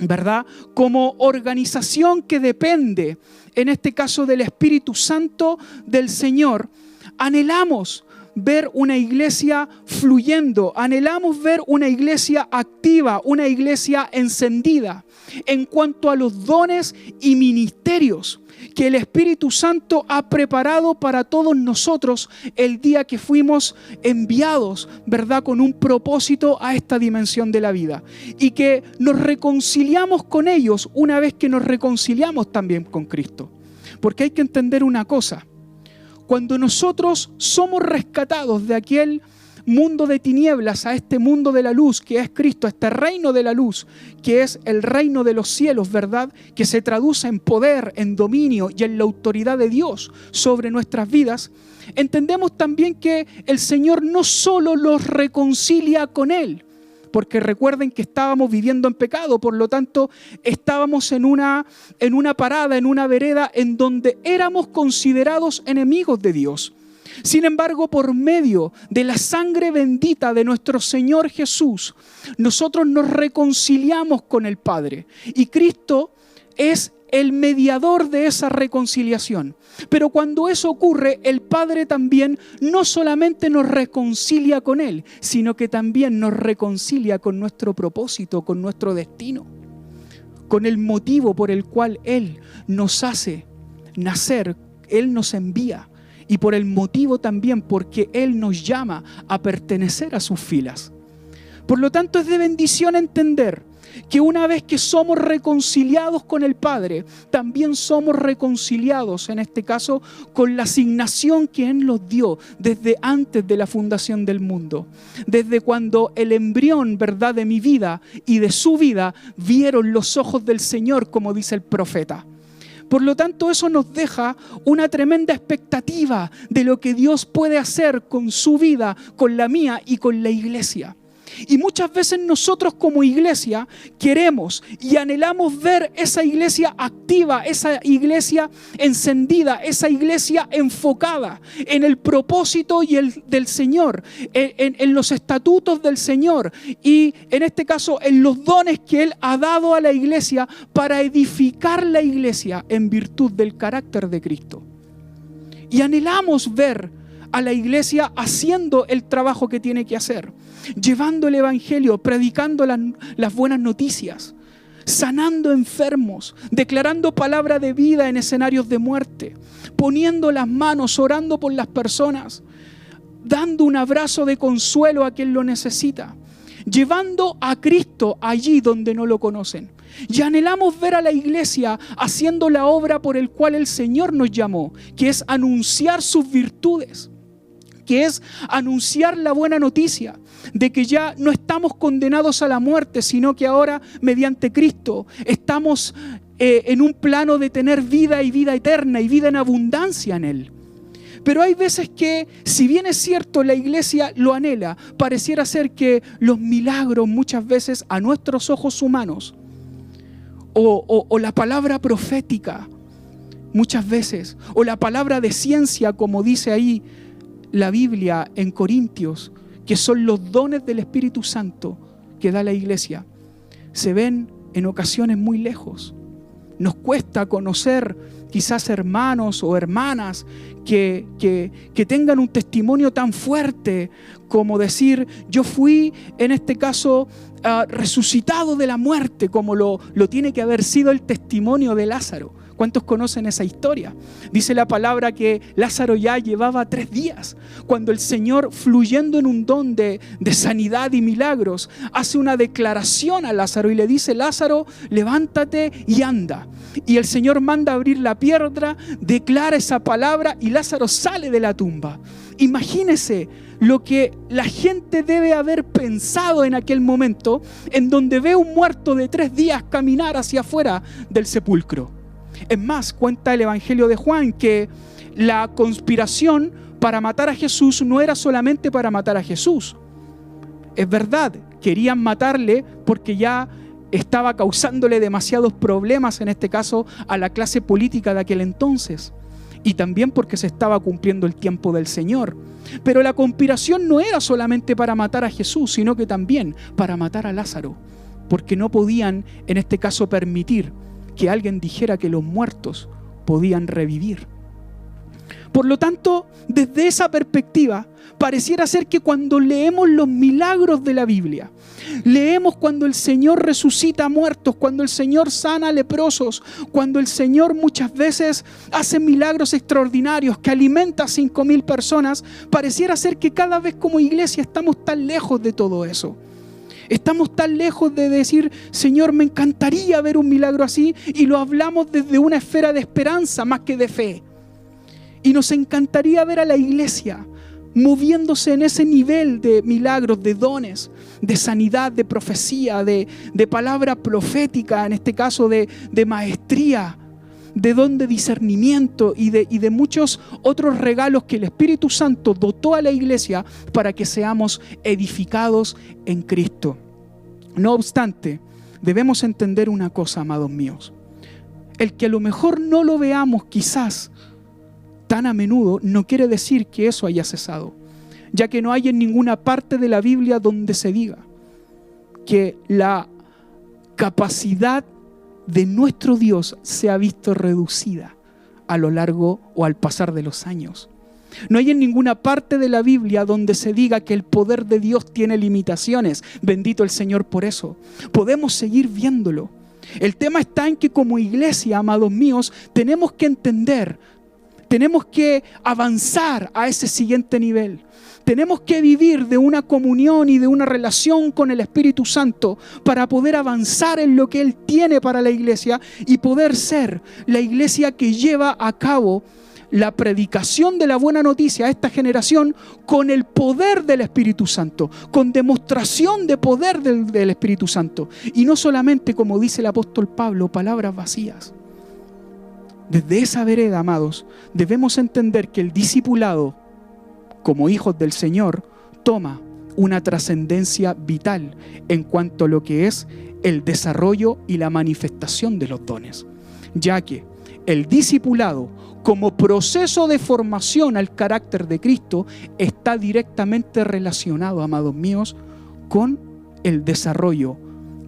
¿verdad?, como organización que depende, en este caso del Espíritu Santo del Señor, anhelamos ver una iglesia fluyendo, anhelamos ver una iglesia activa, una iglesia encendida en cuanto a los dones y ministerios que el Espíritu Santo ha preparado para todos nosotros el día que fuimos enviados, ¿verdad?, con un propósito a esta dimensión de la vida, y que nos reconciliamos con ellos una vez que nos reconciliamos también con Cristo. Porque hay que entender una cosa: cuando nosotros somos rescatados de aquel mundo de tinieblas a este mundo de la luz que es Cristo, a este reino de la luz que es el reino de los cielos, ¿verdad?, que se traduce en poder, en dominio y en la autoridad de Dios sobre nuestras vidas, entendemos también que el Señor no solo los reconcilia con Él, porque recuerden que estábamos viviendo en pecado, por lo tanto estábamos en una parada, en una vereda en donde éramos considerados enemigos de Dios. Sin embargo, por medio de la sangre bendita de nuestro Señor Jesús, nosotros nos reconciliamos con el Padre, y Cristo es el mediador de esa reconciliación. Pero cuando eso ocurre, el Padre también no solamente nos reconcilia con Él, sino que también nos reconcilia con nuestro propósito, con nuestro destino, con el motivo por el cual Él nos hace nacer Él nos envía y por el motivo también porque Él nos llama a pertenecer a sus filas. Por lo tanto, es de bendición entender que una vez que somos reconciliados con el Padre, también somos reconciliados, en este caso, con la asignación que Él nos dio desde antes de la fundación del mundo. Desde cuando el embrión, ¿verdad?, de mi vida y de su vida vieron los ojos del Señor, como dice el profeta. Por lo tanto, eso nos deja una tremenda expectativa de lo que Dios puede hacer con su vida, con la mía y con la iglesia. Y muchas veces nosotros como iglesia queremos y anhelamos ver esa iglesia activa, esa iglesia encendida, esa iglesia enfocada en el propósito del Señor, en los estatutos del Señor y en este caso en los dones que Él ha dado a la iglesia para edificar la iglesia en virtud del carácter de Cristo. Y anhelamos ver a la iglesia haciendo el trabajo que tiene que hacer, llevando el evangelio, predicando las buenas noticias, sanando enfermos, declarando palabra de vida en escenarios de muerte, poniendo las manos, orando por las personas, dando un abrazo de consuelo a quien lo necesita, llevando a Cristo allí donde no lo conocen. Y anhelamos ver a la iglesia haciendo la obra por el cual el Señor nos llamó, que es anunciar sus virtudes, que es anunciar la buena noticia de que ya no estamos condenados a la muerte, sino que ahora mediante Cristo estamos en un plano de tener vida y vida eterna y vida en abundancia en Él. Pero hay veces que, si bien es cierto, la iglesia lo anhela, pareciera ser que los milagros muchas veces a nuestros ojos humanos o la palabra profética muchas veces, o la palabra de ciencia, como dice ahí la Biblia en Corintios, que son los dones del Espíritu Santo que da la iglesia, se ven en ocasiones muy lejos. Nos cuesta conocer quizás hermanos o hermanas que tengan un testimonio tan fuerte como decir, yo fui en este caso resucitado de la muerte, como lo tiene que haber sido el testimonio de Lázaro. ¿Cuántos conocen esa historia? Dice la palabra que Lázaro ya llevaba 3 días, cuando el Señor, fluyendo en un don de sanidad y milagros, hace una declaración a Lázaro y le dice, Lázaro, levántate y anda. Y el Señor manda abrir la piedra, declara esa palabra y Lázaro sale de la tumba. Imagínese lo que la gente debe haber pensado en aquel momento, en donde ve un muerto de 3 días caminar hacia afuera del sepulcro. Es más, cuenta el Evangelio de Juan que la conspiración para matar a Jesús no era solamente para matar a Jesús. Es verdad, querían matarle porque ya estaba causándole demasiados problemas, en este caso, a la clase política de aquel entonces. Y también porque se estaba cumpliendo el tiempo del Señor. Pero la conspiración no era solamente para matar a Jesús, sino que también para matar a Lázaro. Porque no podían, en este caso, permitir que alguien dijera que los muertos podían revivir. Por lo tanto, desde esa perspectiva, pareciera ser que cuando leemos los milagros de la Biblia, leemos cuando el Señor resucita muertos, cuando el Señor sana leprosos, cuando el Señor muchas veces hace milagros extraordinarios que alimenta a 5,000 personas, pareciera ser que cada vez como iglesia estamos tan lejos de todo eso. Estamos tan lejos de decir, Señor, me encantaría ver un milagro así, y lo hablamos desde una esfera de esperanza más que de fe. Y nos encantaría ver a la iglesia moviéndose en ese nivel de milagros, de dones, de sanidad, de profecía, de palabra profética, en este caso de maestría, de don de discernimiento y de muchos otros regalos que el Espíritu Santo dotó a la iglesia para que seamos edificados en Cristo. No obstante, debemos entender una cosa, amados míos. El que a lo mejor no lo veamos quizás tan a menudo no quiere decir que eso haya cesado, ya que no hay en ninguna parte de la Biblia donde se diga que la capacidad de nuestro Dios se ha visto reducida a lo largo o al pasar de los años. No hay en ninguna parte de la Biblia donde se diga que el poder de Dios tiene limitaciones. Bendito el Señor por eso. Podemos seguir viéndolo. El tema está en que como iglesia, amados míos, tenemos que entender Tenemos que avanzar a ese siguiente nivel. Tenemos que vivir de una comunión y de una relación con el Espíritu Santo para poder avanzar en lo que Él tiene para la iglesia y poder ser la iglesia que lleva a cabo la predicación de la buena noticia a esta generación con el poder del Espíritu Santo, con demostración de poder del Espíritu Santo. Y no solamente, como dice el apóstol Pablo, palabras vacías. Desde esa vereda, amados, debemos entender que el discipulado, como hijos del Señor, toma una trascendencia vital en cuanto a lo que es el desarrollo y la manifestación de los dones, ya que el discipulado, como proceso de formación al carácter de Cristo, está directamente relacionado, amados míos, con el desarrollo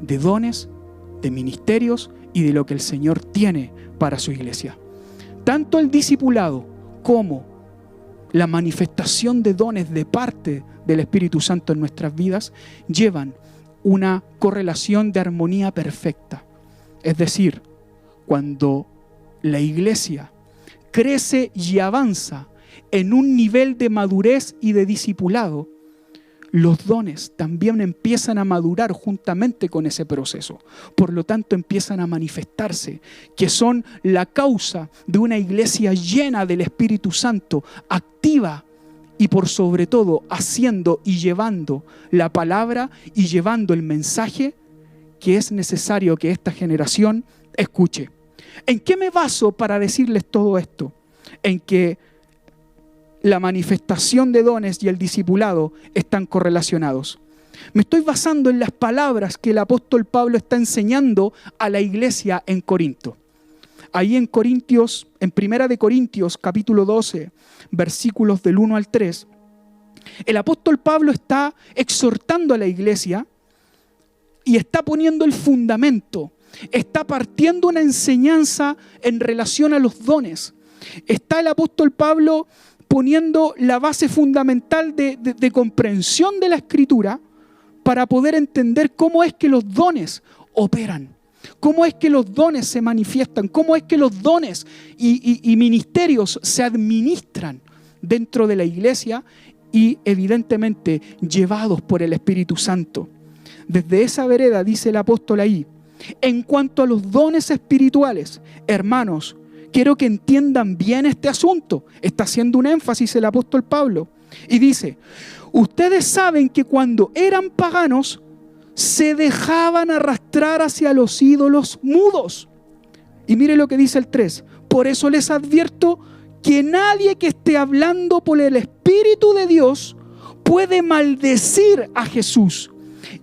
de dones, de ministerios y de lo que el Señor tiene para su iglesia. Tanto el discipulado como la manifestación de dones de parte del Espíritu Santo en nuestras vidas llevan una correlación de armonía perfecta. Es decir, cuando la iglesia crece y avanza en un nivel de madurez y de discipulado, los dones también empiezan a madurar juntamente con ese proceso. Por lo tanto, empiezan a manifestarse, que son la causa de una iglesia llena del Espíritu Santo, activa y por sobre todo haciendo y llevando la palabra y llevando el mensaje que es necesario que esta generación escuche. ¿En qué me baso para decirles todo esto? En que la manifestación de dones y el discipulado están correlacionados. Me estoy basando en las palabras que el apóstol Pablo está enseñando a la iglesia en Corinto. Ahí en Corintios, en 1 de Corintios, capítulo 12, versículos del 1 al 3, el apóstol Pablo está exhortando a la iglesia y está poniendo el fundamento, está partiendo una enseñanza en relación a los dones. Está el apóstol Pablo poniendo la base fundamental de comprensión de la Escritura para poder entender cómo es que los dones operan, cómo es que los dones se manifiestan, cómo es que los dones y ministerios se administran dentro de la iglesia y evidentemente llevados por el Espíritu Santo. Desde esa vereda dice el apóstol ahí: en cuanto a los dones espirituales, hermanos, quiero que entiendan bien este asunto. Está haciendo un énfasis el apóstol Pablo. Y dice: ustedes saben que cuando eran paganos, se dejaban arrastrar hacia los ídolos mudos. Y mire lo que dice el 3. Por eso les advierto que nadie que esté hablando por el Espíritu de Dios puede maldecir a Jesús.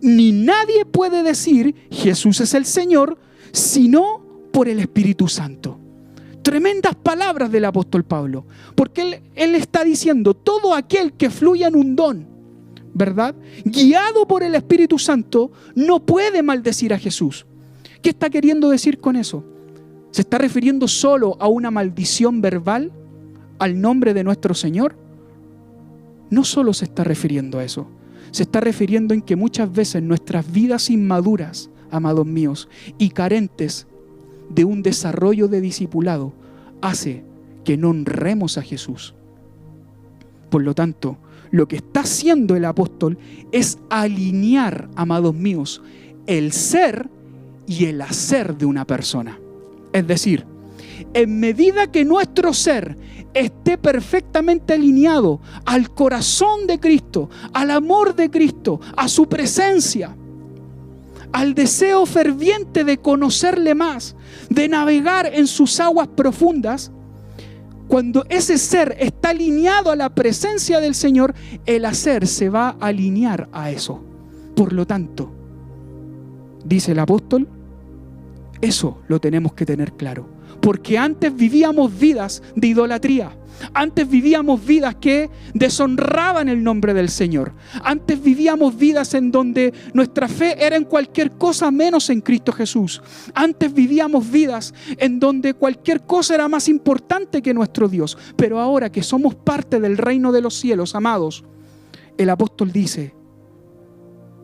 Ni nadie puede decir Jesús es el Señor, sino por el Espíritu Santo. Tremendas palabras del apóstol Pablo, porque él está diciendo: todo aquel que fluya en un don, ¿verdad?, guiado por el Espíritu Santo, no puede maldecir a Jesús. ¿Qué está queriendo decir con eso? ¿Se está refiriendo solo a una maldición verbal al nombre de nuestro Señor? No solo se está refiriendo a eso. Se está refiriendo en que muchas veces nuestras vidas inmaduras, amados míos, y carentes de un desarrollo de discipulado, hace que no honremos a Jesús. Por lo tanto, lo que está haciendo el apóstol es alinear, amados míos, el ser y el hacer de una persona. Es decir, en medida que nuestro ser esté perfectamente alineado al corazón de Cristo, al amor de Cristo, a su presencia, al deseo ferviente de conocerle más, de navegar en sus aguas profundas, cuando ese ser está alineado a la presencia del Señor, el hacer se va a alinear a eso. Por lo tanto, dice el apóstol, eso lo tenemos que tener claro. Porque antes vivíamos vidas de idolatría. Antes vivíamos vidas que deshonraban el nombre del Señor. Antes vivíamos vidas en donde nuestra fe era en cualquier cosa menos en Cristo Jesús. Antes vivíamos vidas en donde cualquier cosa era más importante que nuestro Dios. Pero ahora que somos parte del reino de los cielos, amados, el apóstol dice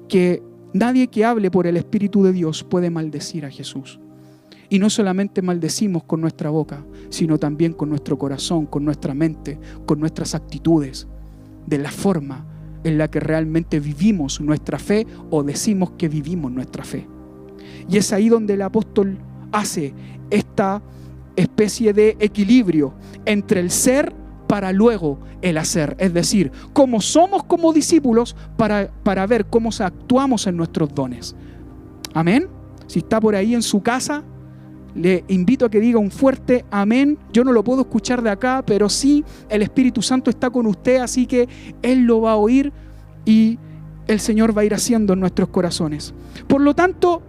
que nadie que hable por el Espíritu de Dios puede maldecir a Jesús. Y no solamente maldecimos con nuestra boca, sino también con nuestro corazón, con nuestra mente, con nuestras actitudes, de la forma en la que realmente vivimos nuestra fe o decimos que vivimos nuestra fe. Y es ahí donde el apóstol hace esta especie de equilibrio entre el ser para luego el hacer. Es decir, cómo somos como discípulos para ver cómo actuamos en nuestros dones. Amén. Si está por ahí en su casa, le invito a que diga un fuerte amén. Yo no lo puedo escuchar de acá, pero sí el Espíritu Santo está con usted, así que Él lo va a oír y el Señor va a ir haciendo en nuestros corazones. Por lo tanto,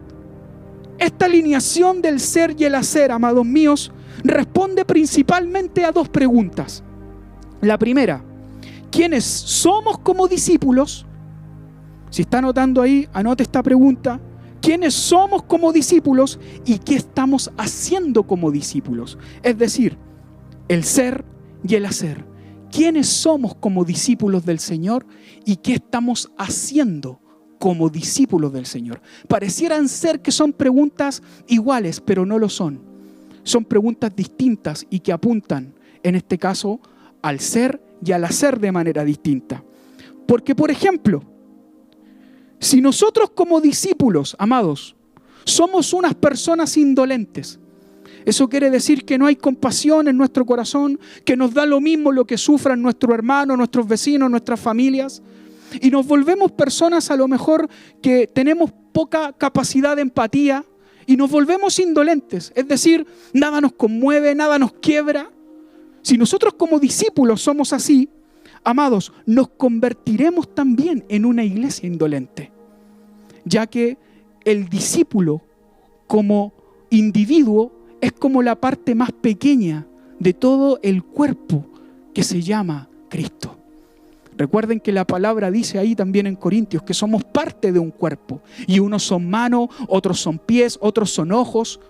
esta alineación del ser y el hacer, amados míos, responde principalmente a dos preguntas. La primera, ¿quiénes somos como discípulos? Si está anotando ahí, anote esta pregunta. ¿Quiénes somos como discípulos y qué estamos haciendo como discípulos? Es decir, el ser y el hacer. ¿Quiénes somos como discípulos del Señor y qué estamos haciendo como discípulos del Señor? Parecieran ser que son preguntas iguales, pero no lo son. Son preguntas distintas y que apuntan, en este caso, al ser y al hacer de manera distinta. Porque, por ejemplo, si nosotros como discípulos, amados, somos unas personas indolentes, eso quiere decir que no hay compasión en nuestro corazón, que nos da lo mismo lo que sufran nuestros hermanos, nuestros vecinos, nuestras familias, y nos volvemos personas a lo mejor que tenemos poca capacidad de empatía y nos volvemos indolentes, es decir, nada nos conmueve, nada nos quiebra. Si nosotros como discípulos somos así, amados, nos convertiremos también en una iglesia indolente, ya que el discípulo como individuo es como la parte más pequeña de todo el cuerpo que se llama Cristo. Recuerden que la palabra dice ahí también en Corintios que somos parte de un cuerpo y unos son manos, otros son pies, otros son ojos.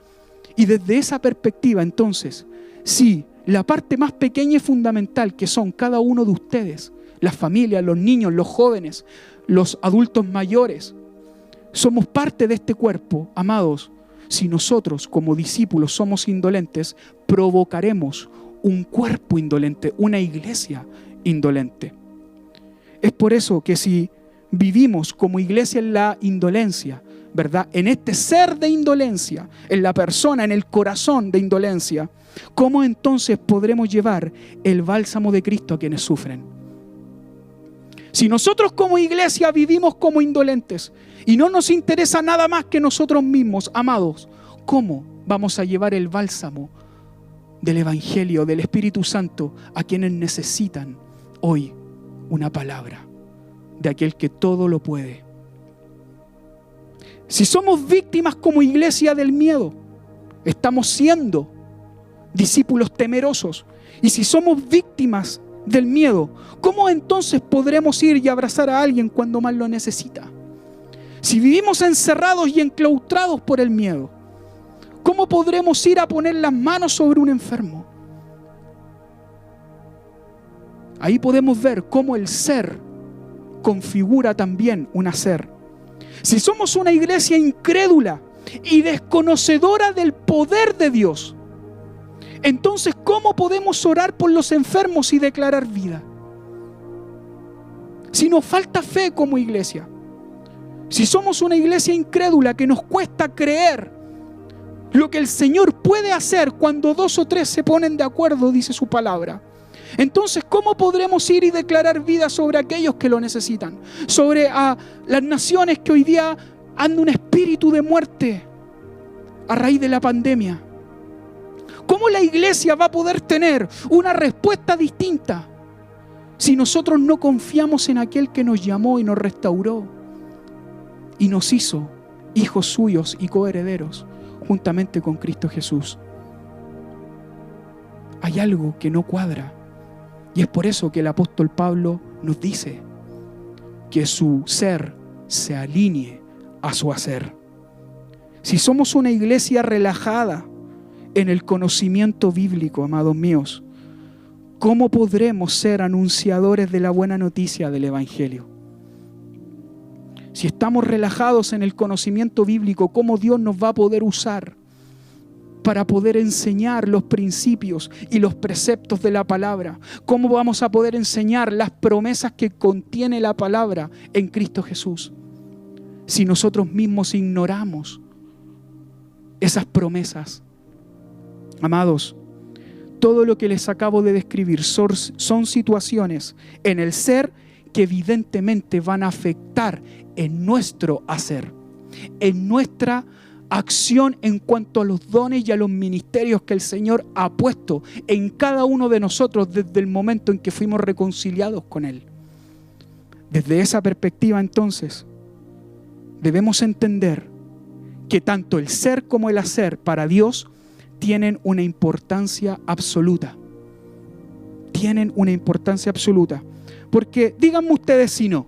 Y desde esa perspectiva entonces, sí, la parte más pequeña y fundamental que son cada uno de ustedes, las familias, los niños, los jóvenes, los adultos mayores, somos parte de este cuerpo, amados. Si nosotros como discípulos somos indolentes, provocaremos un cuerpo indolente, una iglesia indolente. Es por eso que si vivimos como iglesia en la indolencia, ¿verdad? En este ser de indolencia, en la persona, en el corazón de indolencia, ¿cómo entonces podremos llevar el bálsamo de Cristo a quienes sufren? Si nosotros como iglesia vivimos como indolentes y no nos interesa nada más que nosotros mismos, amados, ¿cómo vamos a llevar el bálsamo del Evangelio, del Espíritu Santo a quienes necesitan hoy una palabra de aquel que todo lo puede? Si somos víctimas como iglesia del miedo, estamos siendo discípulos temerosos. Y si somos víctimas del miedo, ¿cómo entonces podremos ir y abrazar a alguien cuando más lo necesita? Si vivimos encerrados y enclaustrados por el miedo, ¿cómo podremos ir a poner las manos sobre un enfermo? Ahí podemos ver cómo el ser configura también un hacer. Si somos una iglesia incrédula y desconocedora del poder de Dios, entonces, ¿cómo podemos orar por los enfermos y declarar vida? Si nos falta fe como iglesia, si somos una iglesia incrédula que nos cuesta creer lo que el Señor puede hacer cuando 2 o 3 se ponen de acuerdo, dice su palabra, entonces, ¿cómo podremos ir y declarar vida sobre aquellos que lo necesitan? Sobre las naciones que hoy día anda un espíritu de muerte a raíz de la pandemia. ¿Cómo la iglesia va a poder tener una respuesta distinta si nosotros no confiamos en aquel que nos llamó y nos restauró y nos hizo hijos suyos y coherederos juntamente con Cristo Jesús? Hay algo que no cuadra y es por eso que el apóstol Pablo nos dice que su ser se alinee a su hacer. Si somos una iglesia relajada en el conocimiento bíblico, amados míos, ¿cómo podremos ser anunciadores de la buena noticia del Evangelio? Si estamos relajados en el conocimiento bíblico, ¿cómo Dios nos va a poder usar para poder enseñar los principios y los preceptos de la palabra? ¿Cómo vamos a poder enseñar las promesas que contiene la palabra en Cristo Jesús si nosotros mismos ignoramos esas promesas? Amados, todo lo que les acabo de describir son situaciones en el ser que evidentemente van a afectar en nuestro hacer, en nuestra acción en cuanto a los dones y a los ministerios que el Señor ha puesto en cada uno de nosotros desde el momento en que fuimos reconciliados con Él. Desde esa perspectiva, entonces, debemos entender que tanto el ser como el hacer para Dios tienen una importancia absoluta. Tienen una importancia absoluta. Porque díganme ustedes si no.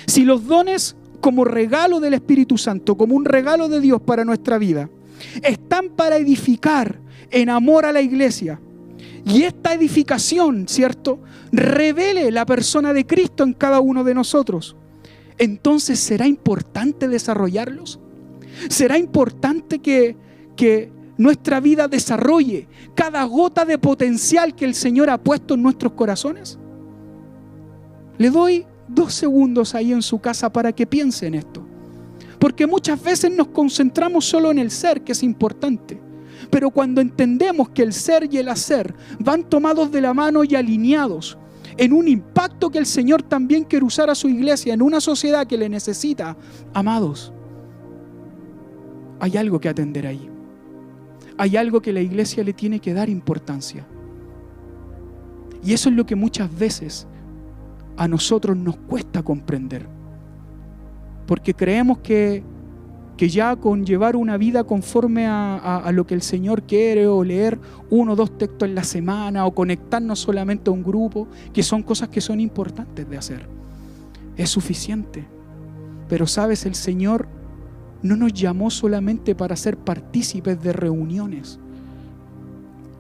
Si los dones como regalo del Espíritu Santo, como un regalo de Dios para nuestra vida, están para edificar en amor a la iglesia, y esta edificación, ¿cierto?, revele la persona de Cristo en cada uno de nosotros, entonces ¿será importante desarrollarlos? ¿Será importante que nuestra vida desarrolle cada gota de potencial que el Señor ha puesto en nuestros corazones? Le doy 2 segundos ahí en su casa para que piense en esto. Porque muchas veces nos concentramos solo en el ser, que es importante. Pero cuando entendemos que el ser y el hacer van tomados de la mano y alineados en un impacto que el Señor también quiere usar a su iglesia, en una sociedad que le necesita, amados, hay algo que atender ahí. Hay algo que la iglesia le tiene que dar importancia. Y eso es lo que muchas veces a nosotros nos cuesta comprender. Porque creemos que ya con llevar una vida conforme a lo que el Señor quiere, o leer 1 o 2 textos en la semana, o conectarnos solamente a un grupo, que son cosas que son importantes de hacer, es suficiente. Pero sabes, el Señor no nos llamó solamente para ser partícipes de reuniones,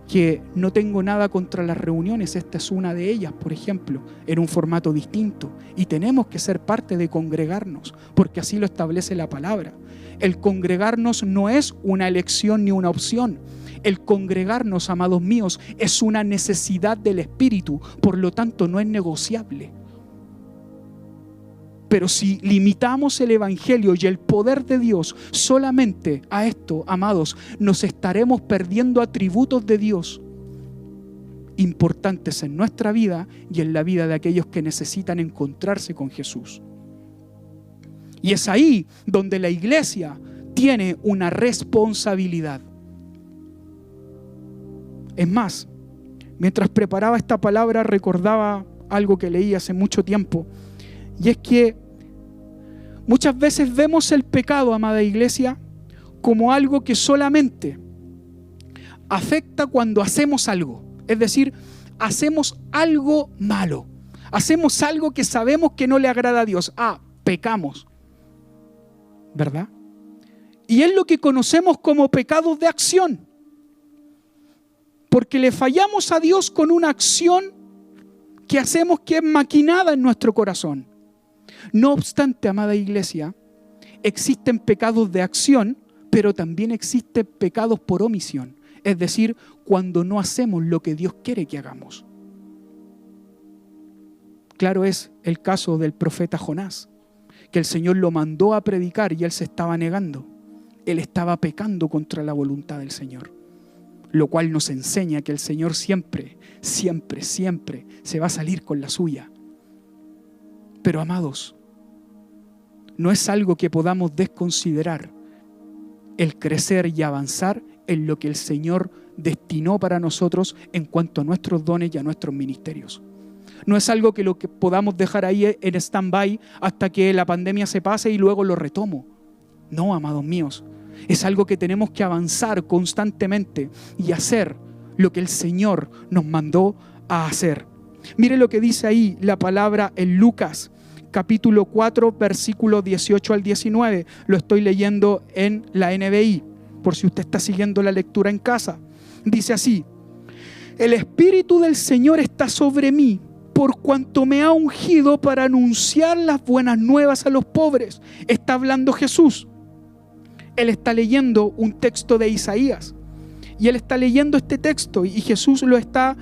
que no tengo nada contra las reuniones, esta es una de ellas, por ejemplo, en un formato distinto, y tenemos que ser parte de congregarnos, porque así lo establece la palabra. El congregarnos no es una elección ni una opción. El congregarnos, amados míos, es una necesidad del Espíritu, por lo tanto no es negociable. Pero si limitamos el Evangelio y el poder de Dios solamente a esto, amados, nos estaremos perdiendo atributos de Dios importantes en nuestra vida y en la vida de aquellos que necesitan encontrarse con Jesús. Y es ahí donde la iglesia tiene una responsabilidad. Es más, mientras preparaba esta palabra recordaba algo que leí hace mucho tiempo. Y es que muchas veces vemos el pecado, amada iglesia, como algo que solamente afecta cuando hacemos algo. Es decir, hacemos algo malo. Hacemos algo que sabemos que no le agrada a Dios. Pecamos. ¿Verdad? Y es lo que conocemos como pecados de acción. Porque le fallamos a Dios con una acción que hacemos que es maquinada en nuestro corazón. No obstante, amada iglesia, existen pecados de acción, pero también existen pecados por omisión. Es decir, cuando no hacemos lo que Dios quiere que hagamos. Claro es el caso del profeta Jonás, que el Señor lo mandó a predicar y él se estaba negando. Él estaba pecando contra la voluntad del Señor. Lo cual nos enseña que el Señor siempre, siempre, siempre se va a salir con la suya. Pero amados, no es algo que podamos desconsiderar el crecer y avanzar en lo que el Señor destinó para nosotros en cuanto a nuestros dones y a nuestros ministerios. No es algo que lo que podamos dejar ahí en stand-by hasta que la pandemia se pase y luego lo retomo. No, amados míos, es algo que tenemos que avanzar constantemente y hacer lo que el Señor nos mandó a hacer. Mire lo que dice ahí la palabra en Lucas, capítulo 4, versículos 18 al 19. Lo estoy leyendo en la NBI, por si usted está siguiendo la lectura en casa. Dice así: el Espíritu del Señor está sobre mí, por cuanto me ha ungido para anunciar las buenas nuevas a los pobres. Está hablando Jesús. Él está leyendo un texto de Isaías. Y él está leyendo este texto y Jesús lo está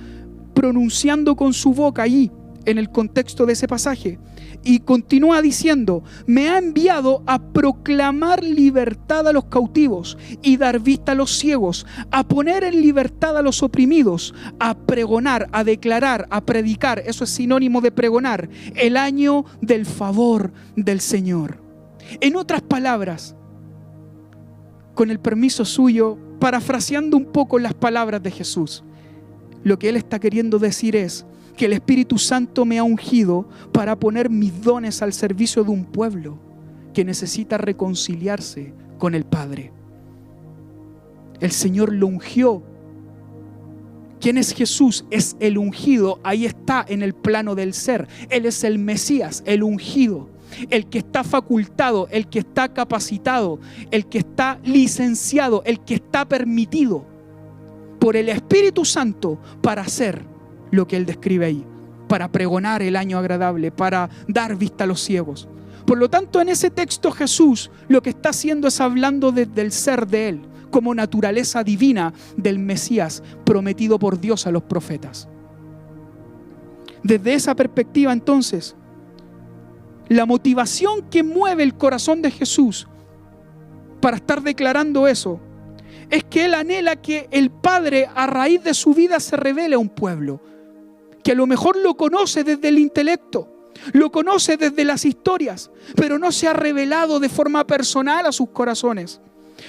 pronunciando con su boca ahí, en el contexto de ese pasaje. Y continúa diciendo: me ha enviado a proclamar libertad a los cautivos y dar vista a los ciegos, a poner en libertad a los oprimidos, a pregonar, a declarar, a predicar, eso es sinónimo de pregonar, el año del favor del Señor. En otras palabras, con el permiso suyo, parafraseando un poco las palabras de Jesús, lo que él está queriendo decir es que el Espíritu Santo me ha ungido para poner mis dones al servicio de un pueblo que necesita reconciliarse con el Padre. El Señor lo ungió. ¿Quién es Jesús? Es el ungido. Ahí está en el plano del ser. Él es el Mesías, el ungido, el que está facultado, el que está capacitado, el que está licenciado, el que está permitido por el Espíritu Santo para hacer lo que él describe ahí, para pregonar el año agradable, para dar vista a los ciegos. Por lo tanto, en ese texto Jesús lo que está haciendo es hablando desde el ser de él, como naturaleza divina del Mesías prometido por Dios a los profetas. Desde esa perspectiva, entonces, la motivación que mueve el corazón de Jesús para estar declarando eso es que él anhela que el Padre, a raíz de su vida, se revele a un pueblo que a lo mejor lo conoce desde el intelecto, lo conoce desde las historias, pero no se ha revelado de forma personal a sus corazones.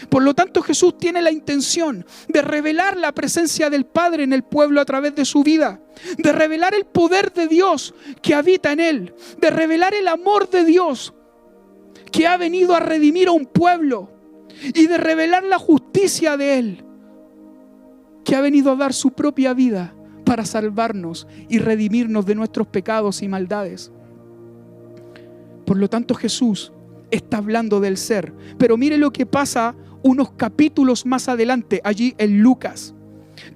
Por lo tanto, Jesús tiene la intención de revelar la presencia del Padre en el pueblo a través de su vida, de revelar el poder de Dios que habita en él, de revelar el amor de Dios que ha venido a redimir a un pueblo y de revelar la justicia de él que ha venido a dar su propia vida para salvarnos y redimirnos de nuestros pecados y maldades. Por lo tanto, Jesús está hablando del ser. Pero mire lo que pasa unos capítulos más adelante, allí en Lucas,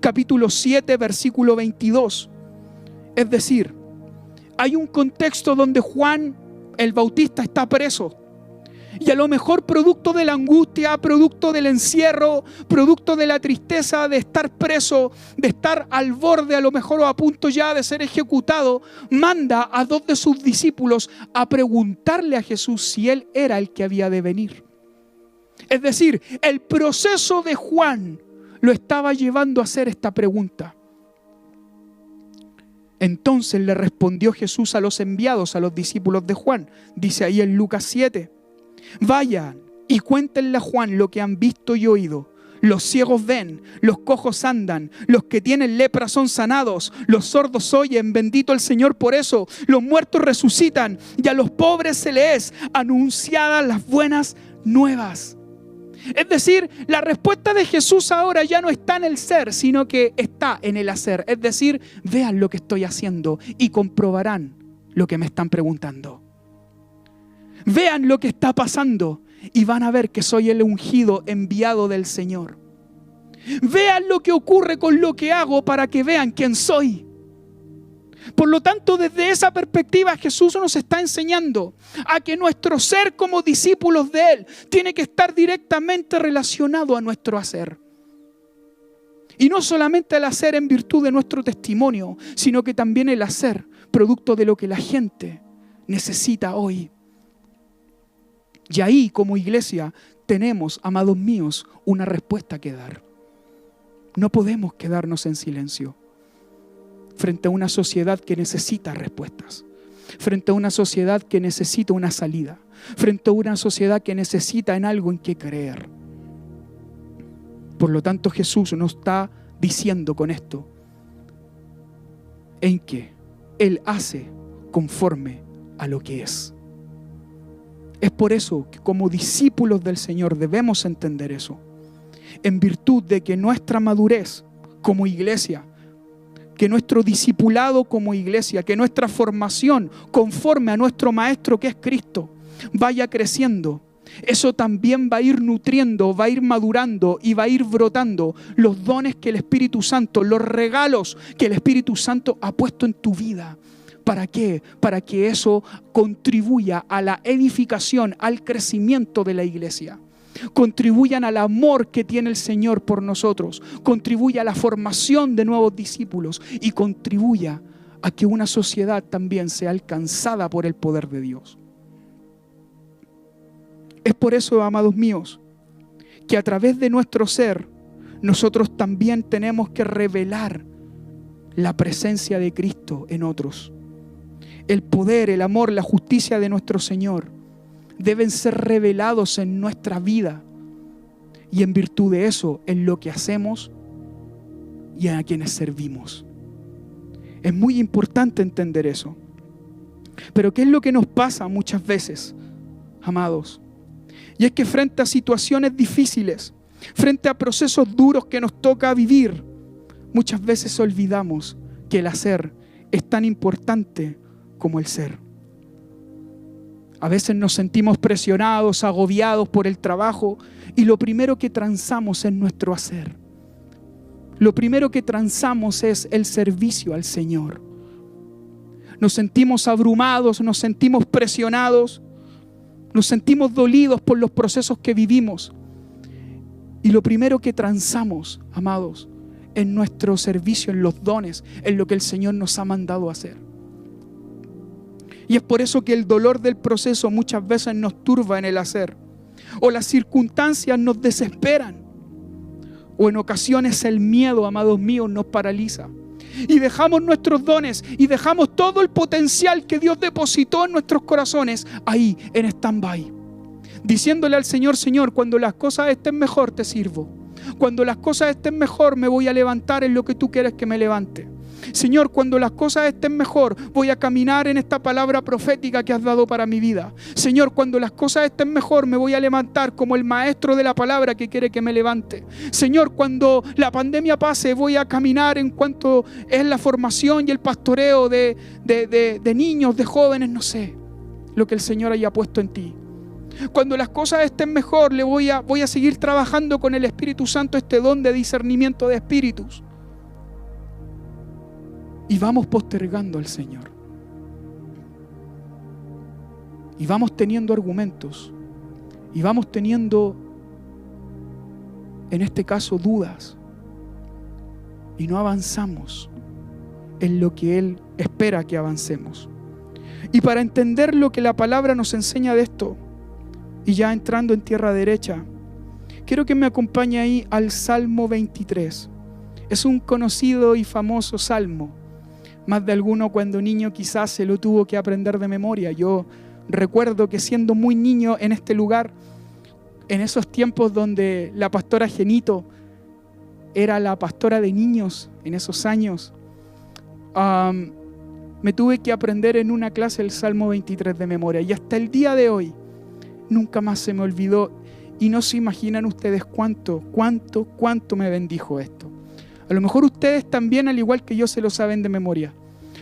capítulo 7, versículo 22. Es decir, hay un contexto donde Juan el Bautista está preso. Y a lo mejor producto de la angustia, producto del encierro, producto de la tristeza de estar preso, de estar al borde a lo mejor o a punto ya de ser ejecutado, manda a 2 de sus discípulos a preguntarle a Jesús si él era el que había de venir. Es decir, el proceso de Juan lo estaba llevando a hacer esta pregunta. Entonces le respondió Jesús a los enviados, a los discípulos de Juan. Dice ahí en Lucas 7. Vayan y cuéntenle a Juan lo que han visto y oído. Los ciegos ven, los cojos andan, los que tienen lepra son sanados, los sordos oyen, bendito el Señor por eso. Los muertos resucitan y a los pobres se les es anunciadas las buenas nuevas. Es decir, la respuesta de Jesús ahora ya no está en el ser, sino que está en el hacer. Es decir, vean lo que estoy haciendo y comprobarán lo que me están preguntando. Vean lo que está pasando y van a ver que soy el ungido enviado del Señor. Vean lo que ocurre con lo que hago para que vean quién soy. Por lo tanto, desde esa perspectiva Jesús nos está enseñando a que nuestro ser como discípulos de Él tiene que estar directamente relacionado a nuestro hacer. Y no solamente el hacer en virtud de nuestro testimonio, sino que también el hacer producto de lo que la gente necesita hoy. Y ahí, como iglesia, tenemos, amados míos, una respuesta que dar. No podemos quedarnos en silencio frente a una sociedad que necesita respuestas, frente a una sociedad que necesita una salida, frente a una sociedad que necesita en algo en que creer. Por lo tanto, Jesús nos está diciendo con esto en que Él hace conforme a lo que es. Es por eso que como discípulos del Señor debemos entender eso. En virtud de que nuestra madurez como iglesia, que nuestro discipulado como iglesia, que nuestra formación conforme a nuestro Maestro que es Cristo vaya creciendo. Eso también va a ir nutriendo, va a ir madurando y va a ir brotando los dones que el Espíritu Santo, los regalos que el Espíritu Santo ha puesto en tu vida. ¿Para qué? Para que eso contribuya a la edificación, al crecimiento de la iglesia. contribuyan al amor que tiene el Señor por nosotros, contribuya a la formación de nuevos discípulos y contribuya a que una sociedad también sea alcanzada por el poder de Dios. Es por eso, amados míos, que a través de nuestro ser, nosotros también tenemos que revelar la presencia de Cristo en otros. El poder, el amor, la justicia de nuestro Señor deben ser revelados en nuestra vida y en virtud de eso, en lo que hacemos y a quienes servimos. Es muy importante entender eso. Pero ¿qué es lo que nos pasa muchas veces, amados? Y es que frente a situaciones difíciles, frente a procesos duros que nos toca vivir, muchas veces olvidamos que el hacer es tan importante como el ser. A veces nos sentimos presionados, agobiados por el trabajo y lo primero que transamos es nuestro hacer. Lo primero que transamos es el servicio al Señor. Nos sentimos abrumados, nos sentimos presionados, nos sentimos dolidos por los procesos que vivimos. Y lo primero que transamos, amados, es nuestro servicio, en los dones, en lo que el Señor nos ha mandado a hacer. Y es por eso que el dolor del proceso muchas veces nos turba en el hacer. O las circunstancias nos desesperan. O en ocasiones el miedo, amados míos, nos paraliza. Y dejamos nuestros dones y dejamos todo el potencial que Dios depositó en nuestros corazones ahí, en stand-by. Diciéndole al Señor: Señor, cuando las cosas estén mejor te sirvo. Cuando las cosas estén mejor me voy a levantar en lo que tú quieres que me levante. Señor, cuando las cosas estén mejor, voy a caminar en esta palabra profética que has dado para mi vida. Señor, cuando las cosas estén mejor, me voy a levantar como el maestro de la palabra que quiere que me levante. Señor, cuando la pandemia pase, voy a caminar en cuanto es la formación y el pastoreo de niños, de jóvenes, no sé, lo que el Señor haya puesto en ti. Cuando las cosas estén mejor, voy a seguir trabajando con el Espíritu Santo este don de discernimiento de espíritus. Y vamos postergando al Señor. Y vamos teniendo argumentos. Y vamos teniendo, en este caso, dudas. Y no avanzamos en lo que Él espera que avancemos. Y para entender lo que la palabra nos enseña de esto, y ya entrando en tierra derecha, quiero que me acompañe ahí al Salmo 23. Es un conocido y famoso salmo. Más de alguno cuando niño quizás se lo tuvo que aprender de memoria. Yo recuerdo que siendo muy niño en este lugar, en esos tiempos donde la pastora Genito era la pastora de niños en esos años, me tuve que aprender en una clase el Salmo 23 de memoria. Y hasta el día de hoy nunca más se me olvidó. Y no se imaginan ustedes cuánto me bendijo esto. A lo mejor ustedes también, al igual que yo, se lo saben de memoria.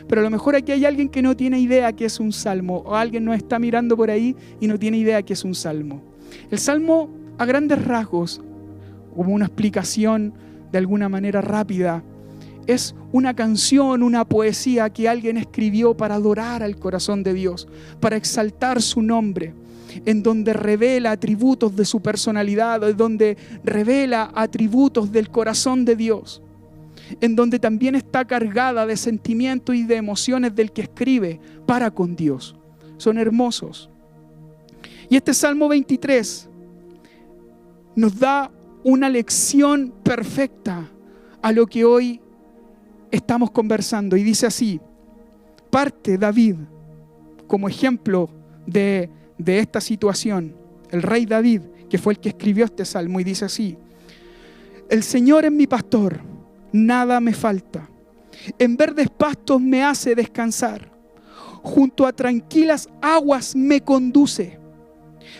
Pero a lo mejor aquí hay alguien que no tiene idea qué es un salmo. O alguien nos está mirando por ahí y no tiene idea qué es un salmo. El salmo, a grandes rasgos, como una explicación de alguna manera rápida, es una canción, una poesía que alguien escribió para adorar al corazón de Dios, para exaltar su nombre, en donde revela atributos de su personalidad, en donde revela atributos del corazón de Dios, en donde también está cargada de sentimientos y de emociones del que escribe para con Dios. Son hermosos. Y este Salmo 23 nos da una lección perfecta a lo que hoy estamos conversando. Y dice así: parte David como ejemplo de esta situación, el rey David, que fue el que escribió este salmo, y dice así: el Señor es mi pastor, nada me falta. En verdes pastos me hace descansar. Junto a tranquilas aguas me conduce.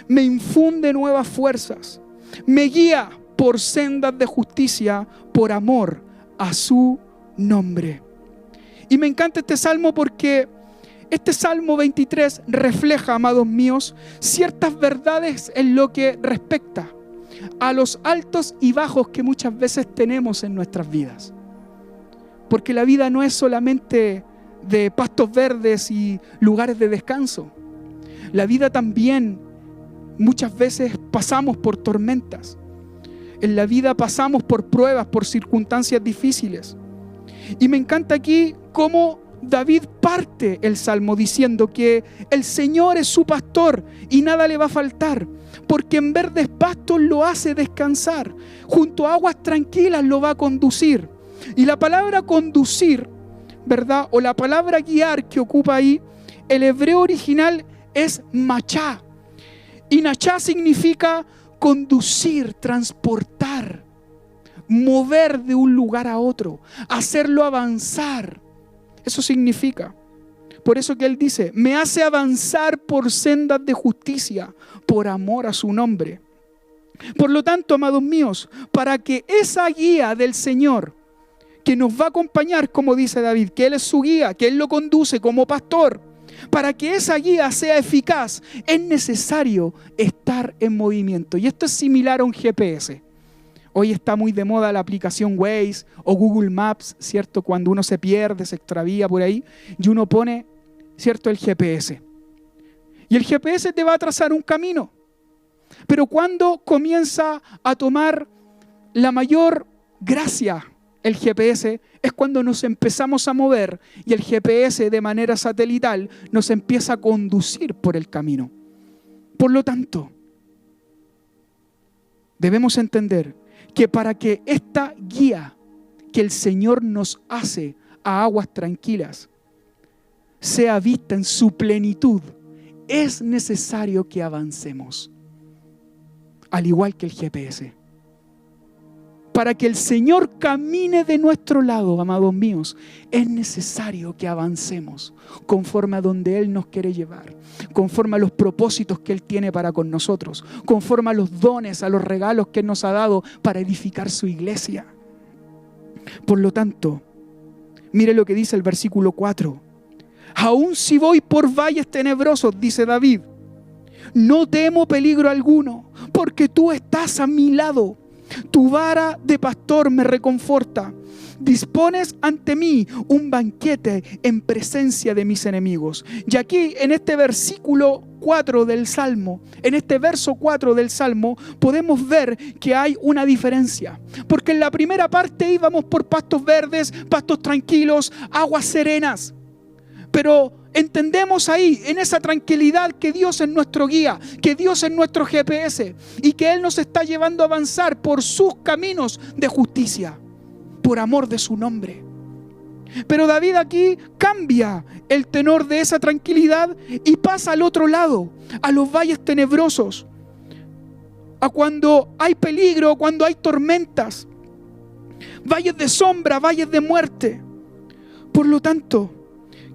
Me infunde nuevas fuerzas. Me guía por sendas de justicia, por amor a su nombre. Y me encanta este salmo porque este Salmo 23 refleja, amados míos, ciertas verdades en lo que respecta a los altos y bajos que muchas veces tenemos en nuestras vidas. Porque la vida no es solamente de pastos verdes y lugares de descanso. La vida también muchas veces pasamos por tormentas. En la vida pasamos por pruebas, por circunstancias difíciles. Y me encanta aquí cómo David parte el salmo diciendo que el Señor es su pastor y nada le va a faltar, porque en verdes pastos lo hace descansar, junto a aguas tranquilas lo va a conducir. Y la palabra conducir, ¿verdad? O la palabra guiar que ocupa ahí, el hebreo original es machá. Y nachá significa conducir, transportar, mover de un lugar a otro, hacerlo avanzar. Eso significa. Por eso que él dice, me hace avanzar por sendas de justicia, por amor a su nombre. Por lo tanto, amados míos, para que esa guía del Señor, que nos va a acompañar, como dice David, que Él es su guía, que Él lo conduce como pastor, para que esa guía sea eficaz, es necesario estar en movimiento. Y esto es similar a un GPS. Hoy está muy de moda la aplicación Waze o Google Maps, ¿cierto? Cuando uno se pierde, se extravía por ahí, y uno pone, ¿cierto?, el GPS. Y el GPS te va a trazar un camino. Pero cuando comienza a tomar la mayor gracia el GPS, es cuando nos empezamos a mover y el GPS de manera satelital nos empieza a conducir por el camino. Por lo tanto, debemos entender que para que esta guía que el Señor nos hace a aguas tranquilas sea vista en su plenitud, es necesario que avancemos, al igual que el GPS. Para que el Señor camine de nuestro lado, amados míos, es necesario que avancemos conforme a donde Él nos quiere llevar, conforme a los propósitos que Él tiene para con nosotros, conforme a los dones, a los regalos que Él nos ha dado para edificar su iglesia. Por lo tanto, mire lo que dice el versículo 4. Aun si voy por valles tenebrosos, dice David, no temo peligro alguno, porque tú estás a mi lado. Tu vara de pastor me reconforta. Dispones ante mí un banquete en presencia de mis enemigos. Y aquí en este versículo 4 del Salmo, en este verso 4 del Salmo, podemos ver que hay una diferencia. Porque en la primera parte íbamos por pastos verdes, pastos tranquilos, aguas serenas. Pero entendemos ahí, en esa tranquilidad, que Dios es nuestro guía, que Dios es nuestro GPS y que Él nos está llevando a avanzar por sus caminos de justicia, por amor de su nombre. Pero David aquí cambia el tenor de esa tranquilidad y pasa al otro lado, a los valles tenebrosos, a cuando hay peligro, cuando hay tormentas, valles de sombra, valles de muerte. Por lo tanto,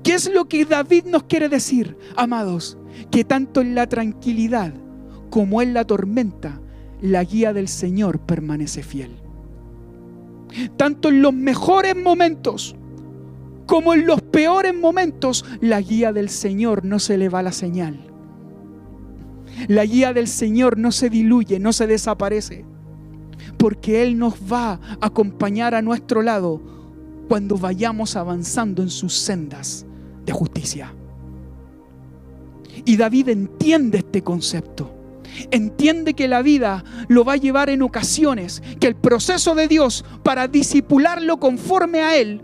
¿qué es lo que David nos quiere decir, amados? Que tanto en la tranquilidad como en la tormenta, la guía del Señor permanece fiel. Tanto en los mejores momentos como en los peores momentos, la guía del Señor no se le va la señal. La guía del Señor no se diluye, no se desaparece, porque Él nos va a acompañar a nuestro lado cuando vayamos avanzando en sus sendas de justicia. Y David entiende este concepto. Entiende que la vida lo va a llevar en ocasiones, que el proceso de Dios para discipularlo conforme a Él,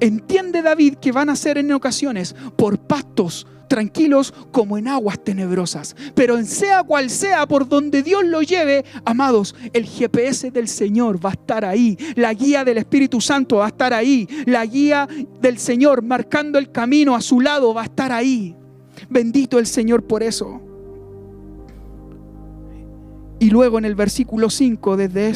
entiende David que van a ser en ocasiones por pastos tranquilos como en aguas tenebrosas. Pero en sea cual sea por donde Dios lo lleve, amados, el GPS del Señor va a estar ahí. La guía del Espíritu Santo va a estar ahí. La guía del Señor marcando el camino a su lado va a estar ahí. Bendito el Señor por eso. Y luego en el versículo 5, desde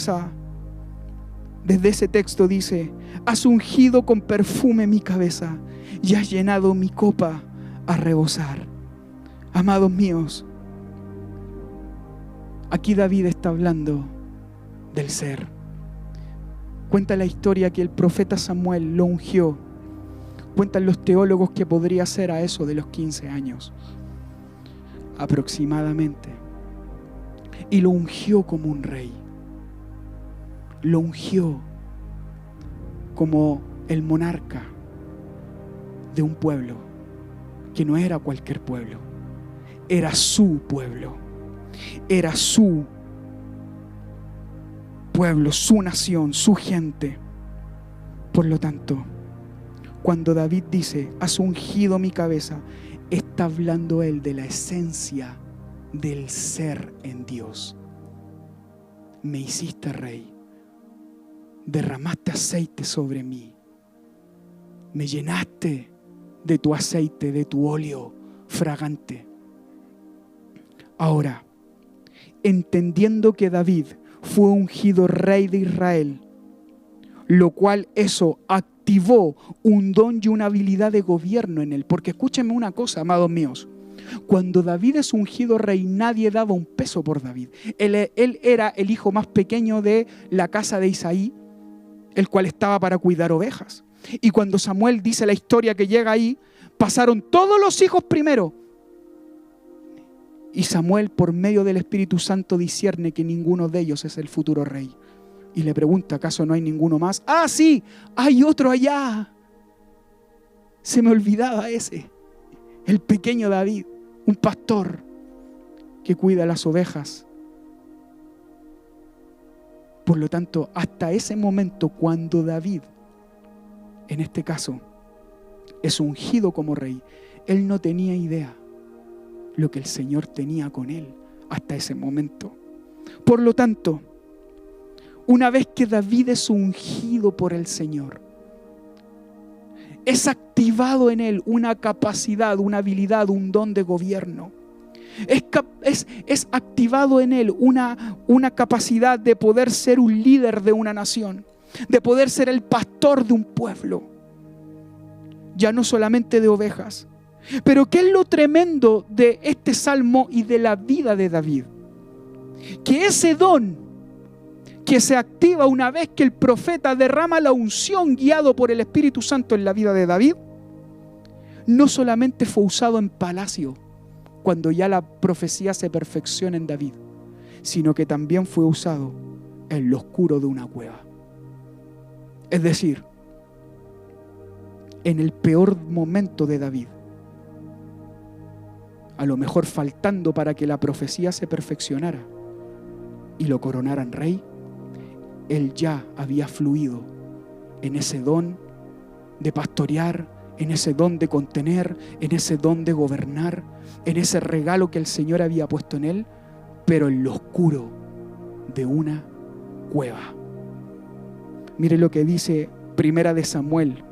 ese texto dice: has ungido con perfume mi cabeza y has llenado mi copa a rebosar. Amados míos, aquí David está hablando del ser. Cuenta la historia que el profeta Samuel lo ungió. Cuentan los teólogos que podría ser a eso de los 15 años aproximadamente, y lo ungió como un rey. Lo ungió como el monarca de un pueblo que no era cualquier pueblo, era su pueblo, era su pueblo, su nación, su gente. Por lo tanto, cuando David dice, has ungido mi cabeza, está hablando él de la esencia del ser en Dios. Me hiciste rey, derramaste aceite sobre mí, me llenaste de tu aceite, de tu óleo fragante. Ahora, entendiendo que David fue ungido rey de Israel, lo cual eso activó un don y una habilidad de gobierno en él. Porque escúchenme una cosa, amados míos. Cuando David es ungido rey, nadie daba un peso por David. Él era el hijo más pequeño de la casa de Isaí, el cual estaba para cuidar ovejas. Y cuando Samuel dice la historia que llega ahí, pasaron todos los hijos primero. Y Samuel, por medio del Espíritu Santo, discierne que ninguno de ellos es el futuro rey. Y le pregunta, ¿acaso no hay ninguno más? ¡Ah, sí! ¡Hay otro allá! Se me olvidaba ese. El pequeño David, un pastor que cuida las ovejas. Por lo tanto, hasta ese momento, cuando David, en este caso, es ungido como rey, él no tenía idea lo que el Señor tenía con él hasta ese momento. Por lo tanto, una vez que David es ungido por el Señor, es activado en él una capacidad, una habilidad, un don de gobierno. Es activado en él una capacidad de poder ser un líder de una nación, de poder ser el pastor de un pueblo, ya no solamente de ovejas. Pero ¿qué es lo tremendo de este salmo y de la vida de David? Que ese don que se activa una vez que el profeta derrama la unción guiado por el Espíritu Santo en la vida de David, no solamente fue usado en palacio, cuando ya la profecía se perfecciona en David, sino que también fue usado en lo oscuro de una cueva. Es decir, en el peor momento de David, a lo mejor faltando para que la profecía se perfeccionara y lo coronaran rey, él ya había fluido en ese don de pastorear, en ese don de contener, en ese don de gobernar, en ese regalo que el Señor había puesto en él, pero en lo oscuro de una cueva. Mire lo que dice Primera de Samuel,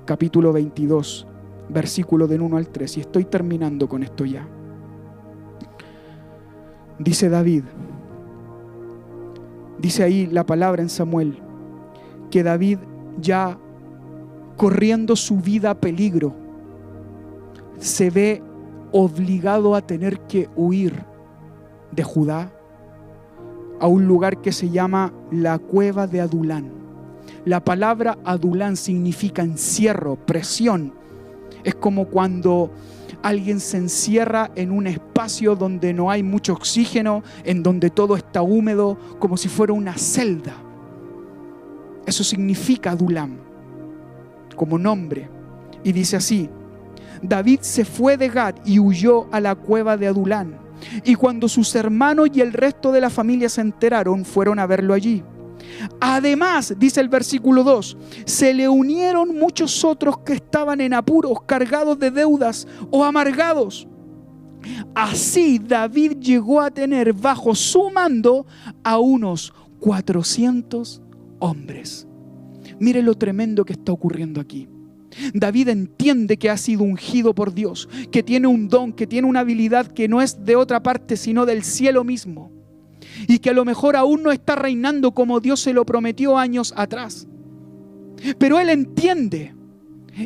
capítulo 22, versículo del 1 al 3, y estoy terminando con esto ya. Dice David, dice ahí la palabra en Samuel, que David ya corriendo su vida a peligro, se ve obligado a tener que huir de Judá a un lugar que se llama la cueva de Adulán. La palabra Adulán significa encierro, presión. Es como cuando alguien se encierra en un espacio donde no hay mucho oxígeno, en donde todo está húmedo, como si fuera una celda. Eso significa Adulán como nombre. Y dice así: David se fue de Gad y huyó a la cueva de Adulán. Y cuando sus hermanos y el resto de la familia se enteraron, fueron a verlo allí. Además, dice el versículo 2, se le unieron muchos otros que estaban en apuros, cargados de deudas o amargados. Así David llegó a tener bajo su mando a unos 400 hombres. Mire lo tremendo que está ocurriendo aquí. David entiende que ha sido ungido por Dios, que tiene un don, que tiene una habilidad que no es de otra parte sino del cielo mismo, y que a lo mejor aún no está reinando como Dios se lo prometió años atrás. Pero él entiende,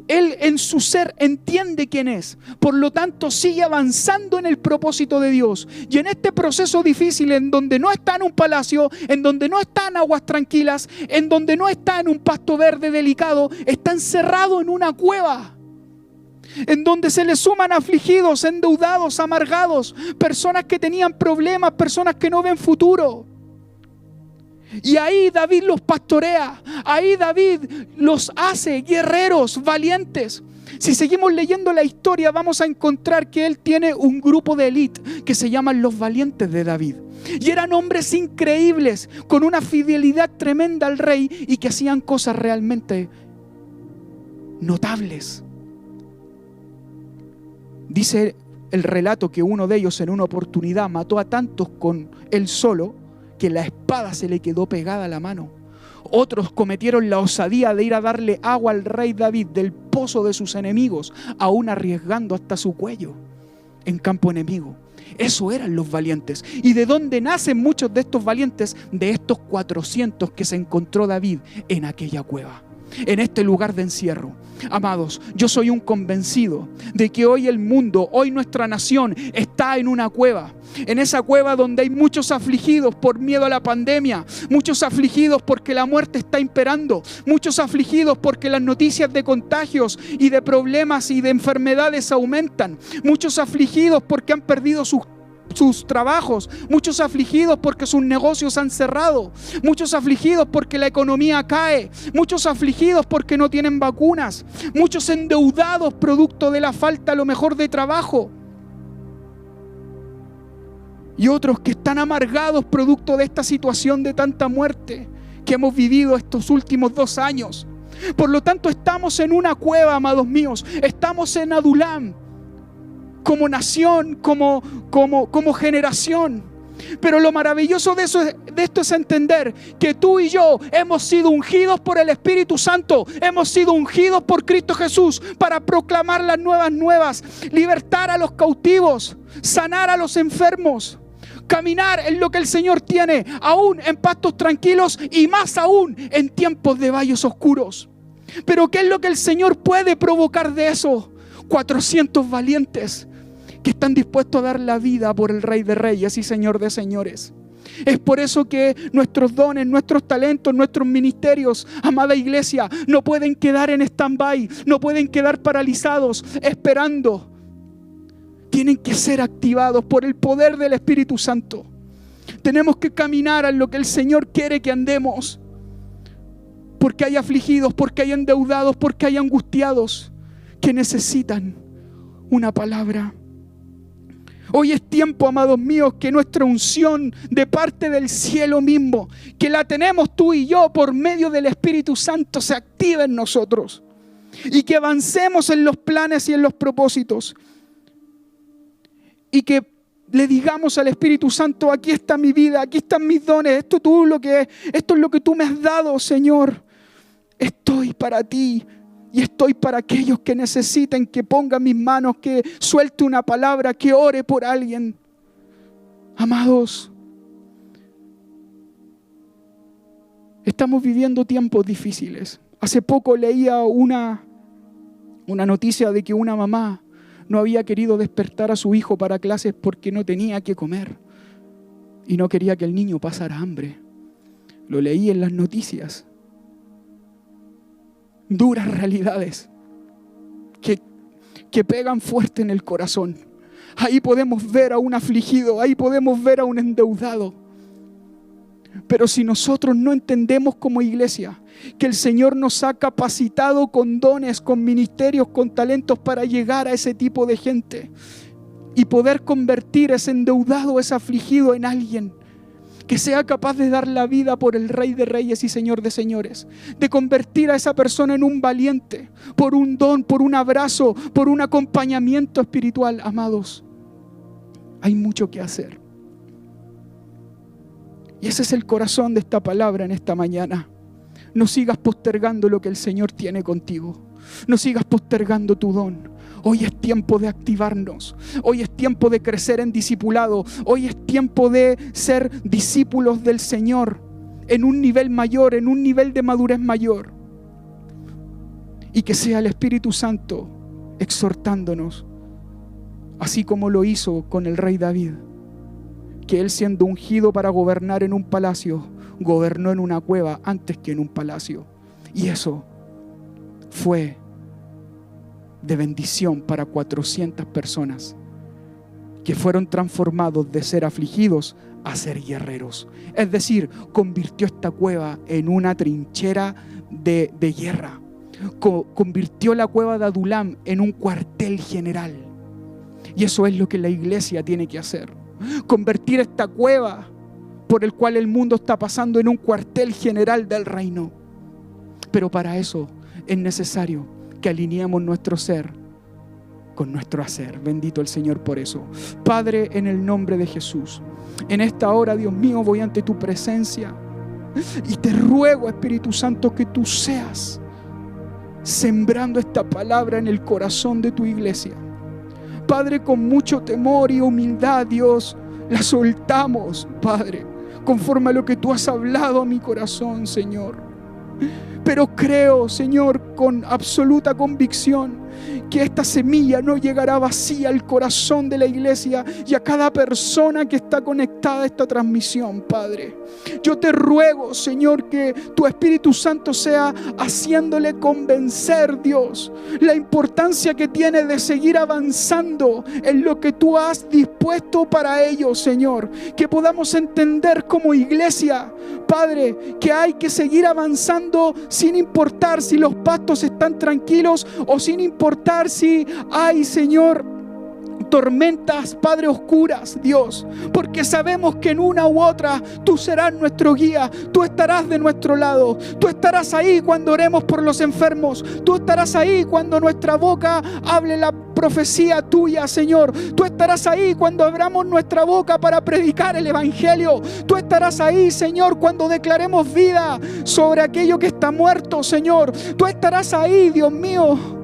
él en su ser entiende quién es. Por lo tanto sigue avanzando en el propósito de Dios. Y en este proceso difícil, en donde no está en un palacio, en donde no está en aguas tranquilas, en donde no está en un pasto verde delicado, está encerrado en una cueva, en donde se le suman afligidos, endeudados, amargados, personas que tenían problemas, personas que no ven futuro. Y ahí David los pastorea, ahí David los hace guerreros, valientes. Si seguimos leyendo la historia, vamos a encontrar que él tiene un grupo de élite que se llaman los valientes de David. Y eran hombres increíbles, con una fidelidad tremenda al rey y que hacían cosas realmente notables. Dice el relato que uno de ellos en una oportunidad mató a tantos con él solo que la espada se le quedó pegada a la mano. Otros cometieron la osadía de ir a darle agua al rey David del pozo de sus enemigos, aún arriesgando hasta su cuello en campo enemigo. Eso eran los valientes. ¿Y de dónde nacen muchos de estos valientes? De estos 400 que se encontró David en aquella cueva, en este lugar de encierro. Amados, yo soy un convencido de que hoy el mundo, hoy nuestra nación está en una cueva. En esa cueva donde hay muchos afligidos por miedo a la pandemia, muchos afligidos porque la muerte está imperando, muchos afligidos porque las noticias de contagios y de problemas y de enfermedades aumentan, muchos afligidos porque han perdido sus trabajos, muchos afligidos porque sus negocios han cerrado, muchos afligidos porque la economía cae, muchos afligidos porque no tienen vacunas, muchos endeudados producto de la falta a lo mejor de trabajo, y otros que están amargados producto de esta situación de tanta muerte que hemos vivido estos últimos 2 años. Por lo tanto, estamos en una cueva, amados míos, estamos en Adulam, como nación, como generación. Pero lo maravilloso de esto es entender que tú y yo hemos sido ungidos por el Espíritu Santo, hemos sido ungidos por Cristo Jesús para proclamar las nuevas, libertar a los cautivos, sanar a los enfermos, caminar en lo que el Señor tiene, aún en pastos tranquilos y más aún en tiempos de valles oscuros. Pero ¿qué es lo que el Señor puede provocar de eso? 400 valientes que están dispuestos a dar la vida por el Rey de Reyes y Señor de Señores. Es por eso que nuestros dones, nuestros talentos, nuestros ministerios, amada iglesia, no pueden quedar en stand-by, no pueden quedar paralizados, esperando. Tienen que ser activados por el poder del Espíritu Santo. Tenemos que caminar en lo que el Señor quiere que andemos. Porque hay afligidos, porque hay endeudados, porque hay angustiados que necesitan una palabra. Hoy es tiempo, amados míos, que nuestra unción de parte del cielo mismo, que la tenemos tú y yo por medio del Espíritu Santo, se active en nosotros. Y que avancemos en los planes y en los propósitos. Y que le digamos al Espíritu Santo: aquí está mi vida, aquí están mis dones, esto es lo que tú me has dado, Señor. Estoy para ti y estoy para aquellos que necesiten que ponga mis manos, que suelte una palabra, que ore por alguien. Amados, estamos viviendo tiempos difíciles. Hace poco leía una noticia de que una mamá no había querido despertar a su hijo para clases porque no tenía que comer y no quería que el niño pasara hambre. Lo leí en las noticias. Duras realidades que pegan fuerte en el corazón. Ahí podemos ver a un afligido, ahí podemos ver a un endeudado. Pero si nosotros no entendemos como iglesia que el Señor nos ha capacitado con dones, con ministerios, con talentos para llegar a ese tipo de gente y poder convertir ese endeudado, ese afligido en alguien que sea capaz de dar la vida por el Rey de Reyes y Señor de Señores, de convertir a esa persona en un valiente, por un don, por un abrazo, por un acompañamiento espiritual, amados, hay mucho que hacer. Y ese es el corazón de esta palabra en esta mañana. No sigas postergando lo que el Señor tiene contigo. No sigas postergando tu don. Hoy es tiempo de activarnos. Hoy es tiempo de crecer en discipulado. Hoy es tiempo de ser discípulos del Señor en un nivel mayor, en un nivel de madurez mayor. Y que sea el Espíritu Santo exhortándonos, así como lo hizo con el rey David, que él, siendo ungido para gobernar en un palacio, gobernó en una cueva antes que en un palacio. Y eso fue de bendición para 400 personas que fueron transformados de ser afligidos a ser guerreros. Es decir, convirtió esta cueva en una trinchera de guerra. convirtió la cueva de Adulam en un cuartel general. Y eso es lo que la iglesia tiene que hacer. Convertir esta cueva por el cual el mundo está pasando en un cuartel general del reino. Pero para eso es necesario que alineemos nuestro ser con nuestro hacer. Bendito el Señor por eso. Padre, en el nombre de Jesús, en esta hora, Dios mío, voy ante tu presencia y te ruego, Espíritu Santo, que tú seas sembrando esta palabra en el corazón de tu iglesia. Padre, con mucho temor y humildad, Dios, la soltamos, Padre, conforme a lo que tú has hablado a mi corazón, Señor. Pero creo, Señor, con absoluta convicción, que esta semilla no llegará vacía al corazón de la iglesia y a cada persona que está conectada a esta transmisión, Padre. Yo te ruego, Señor, que tu Espíritu Santo sea haciéndole convencer, Dios, la importancia que tiene de seguir avanzando en lo que tú has dispuesto para ellos, Señor. Que podamos entender como iglesia, Padre, que hay que seguir avanzando sin importar si los pastos están tranquilos o sin importar si hay, Señor, tormentas, Padre, oscuras, Dios, porque sabemos que en una u otra tú serás nuestro guía, tú estarás de nuestro lado, tú estarás ahí cuando oremos por los enfermos, tú estarás ahí cuando nuestra boca hable la profecía tuya, Señor, tú estarás ahí cuando abramos nuestra boca para predicar el Evangelio, tú estarás ahí, Señor, cuando declaremos vida sobre aquello que está muerto, Señor, tú estarás ahí, Dios mío,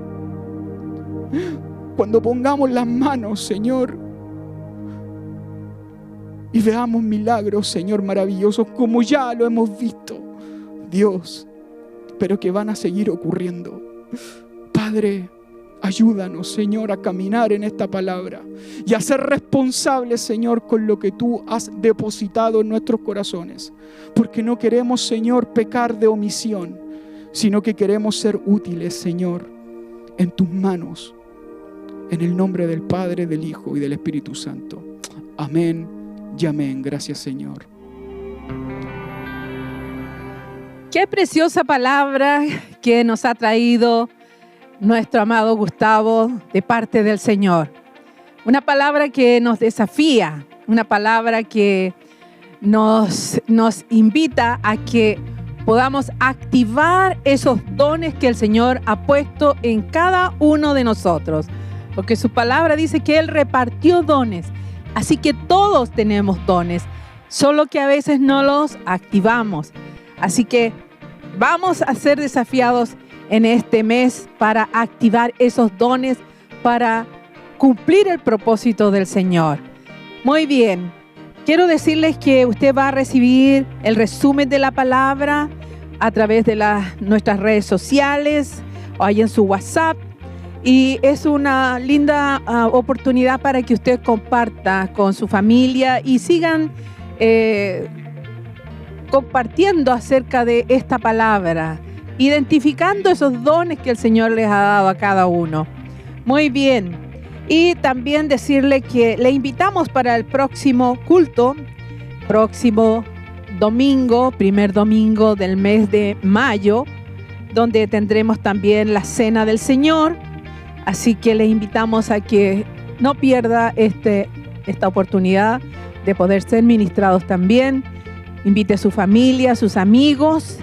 cuando pongamos las manos, Señor, y veamos milagros, Señor, maravillosos, como ya lo hemos visto, Dios, pero que van a seguir ocurriendo. Padre, ayúdanos, Señor, a caminar en esta palabra y a ser responsables, Señor, con lo que tú has depositado en nuestros corazones, porque no queremos, Señor, pecar de omisión, sino que queremos ser útiles, Señor, en tus manos. En el nombre del Padre, del Hijo y del Espíritu Santo. Amén y amén. Gracias, Señor. Qué preciosa palabra que nos ha traído nuestro amado Gustavo de parte del Señor. Una palabra que nos desafía, una palabra que nos invita a que podamos activar esos dones que el Señor ha puesto en cada uno de nosotros. Porque su palabra dice que Él repartió dones. Así que todos tenemos dones, solo que a veces no los activamos. Así que vamos a ser desafiados en este mes para activar esos dones, para cumplir el propósito del Señor. Muy bien, quiero decirles que usted va a recibir el resumen de la palabra a través de nuestras redes sociales o ahí en su WhatsApp. Y es una linda oportunidad para que usted comparta con su familia y sigan compartiendo acerca de esta palabra, identificando esos dones que el Señor les ha dado a cada uno. Muy bien. Y también decirle que le invitamos para el próximo culto, próximo domingo, primer domingo del mes de mayo, donde tendremos también la Cena del Señor. Así que le invitamos a que no pierda esta oportunidad de poder ser ministrados también. Invite a su familia, a sus amigos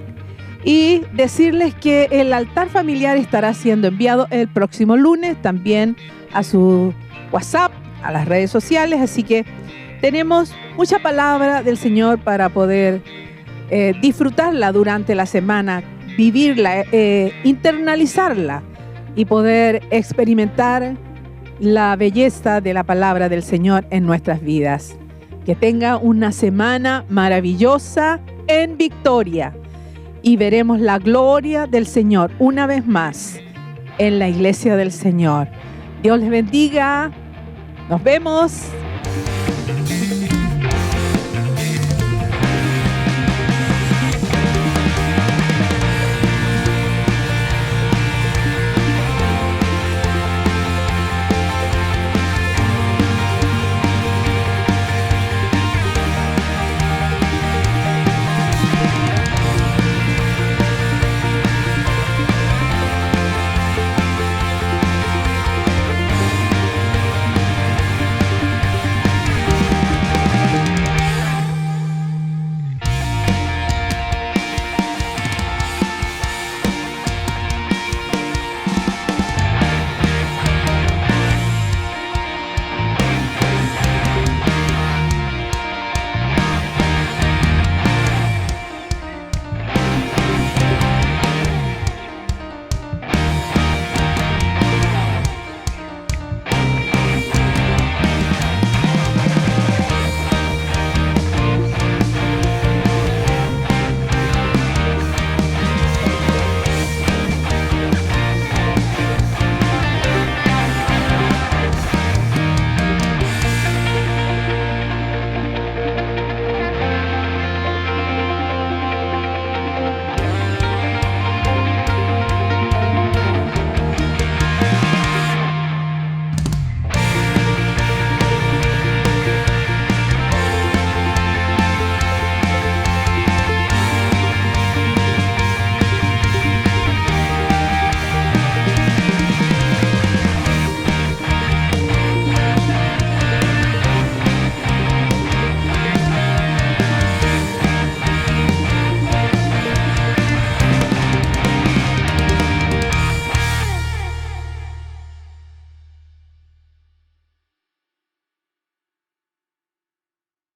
y decirles que el altar familiar estará siendo enviado el próximo lunes también a su WhatsApp, a las redes sociales. Así que tenemos mucha palabra del Señor para poder disfrutarla durante la semana, vivirla, internalizarla y poder experimentar la belleza de la palabra del Señor en nuestras vidas. Que tenga una semana maravillosa en victoria y veremos la gloria del Señor una vez más en la iglesia del Señor. Dios les bendiga. Nos vemos.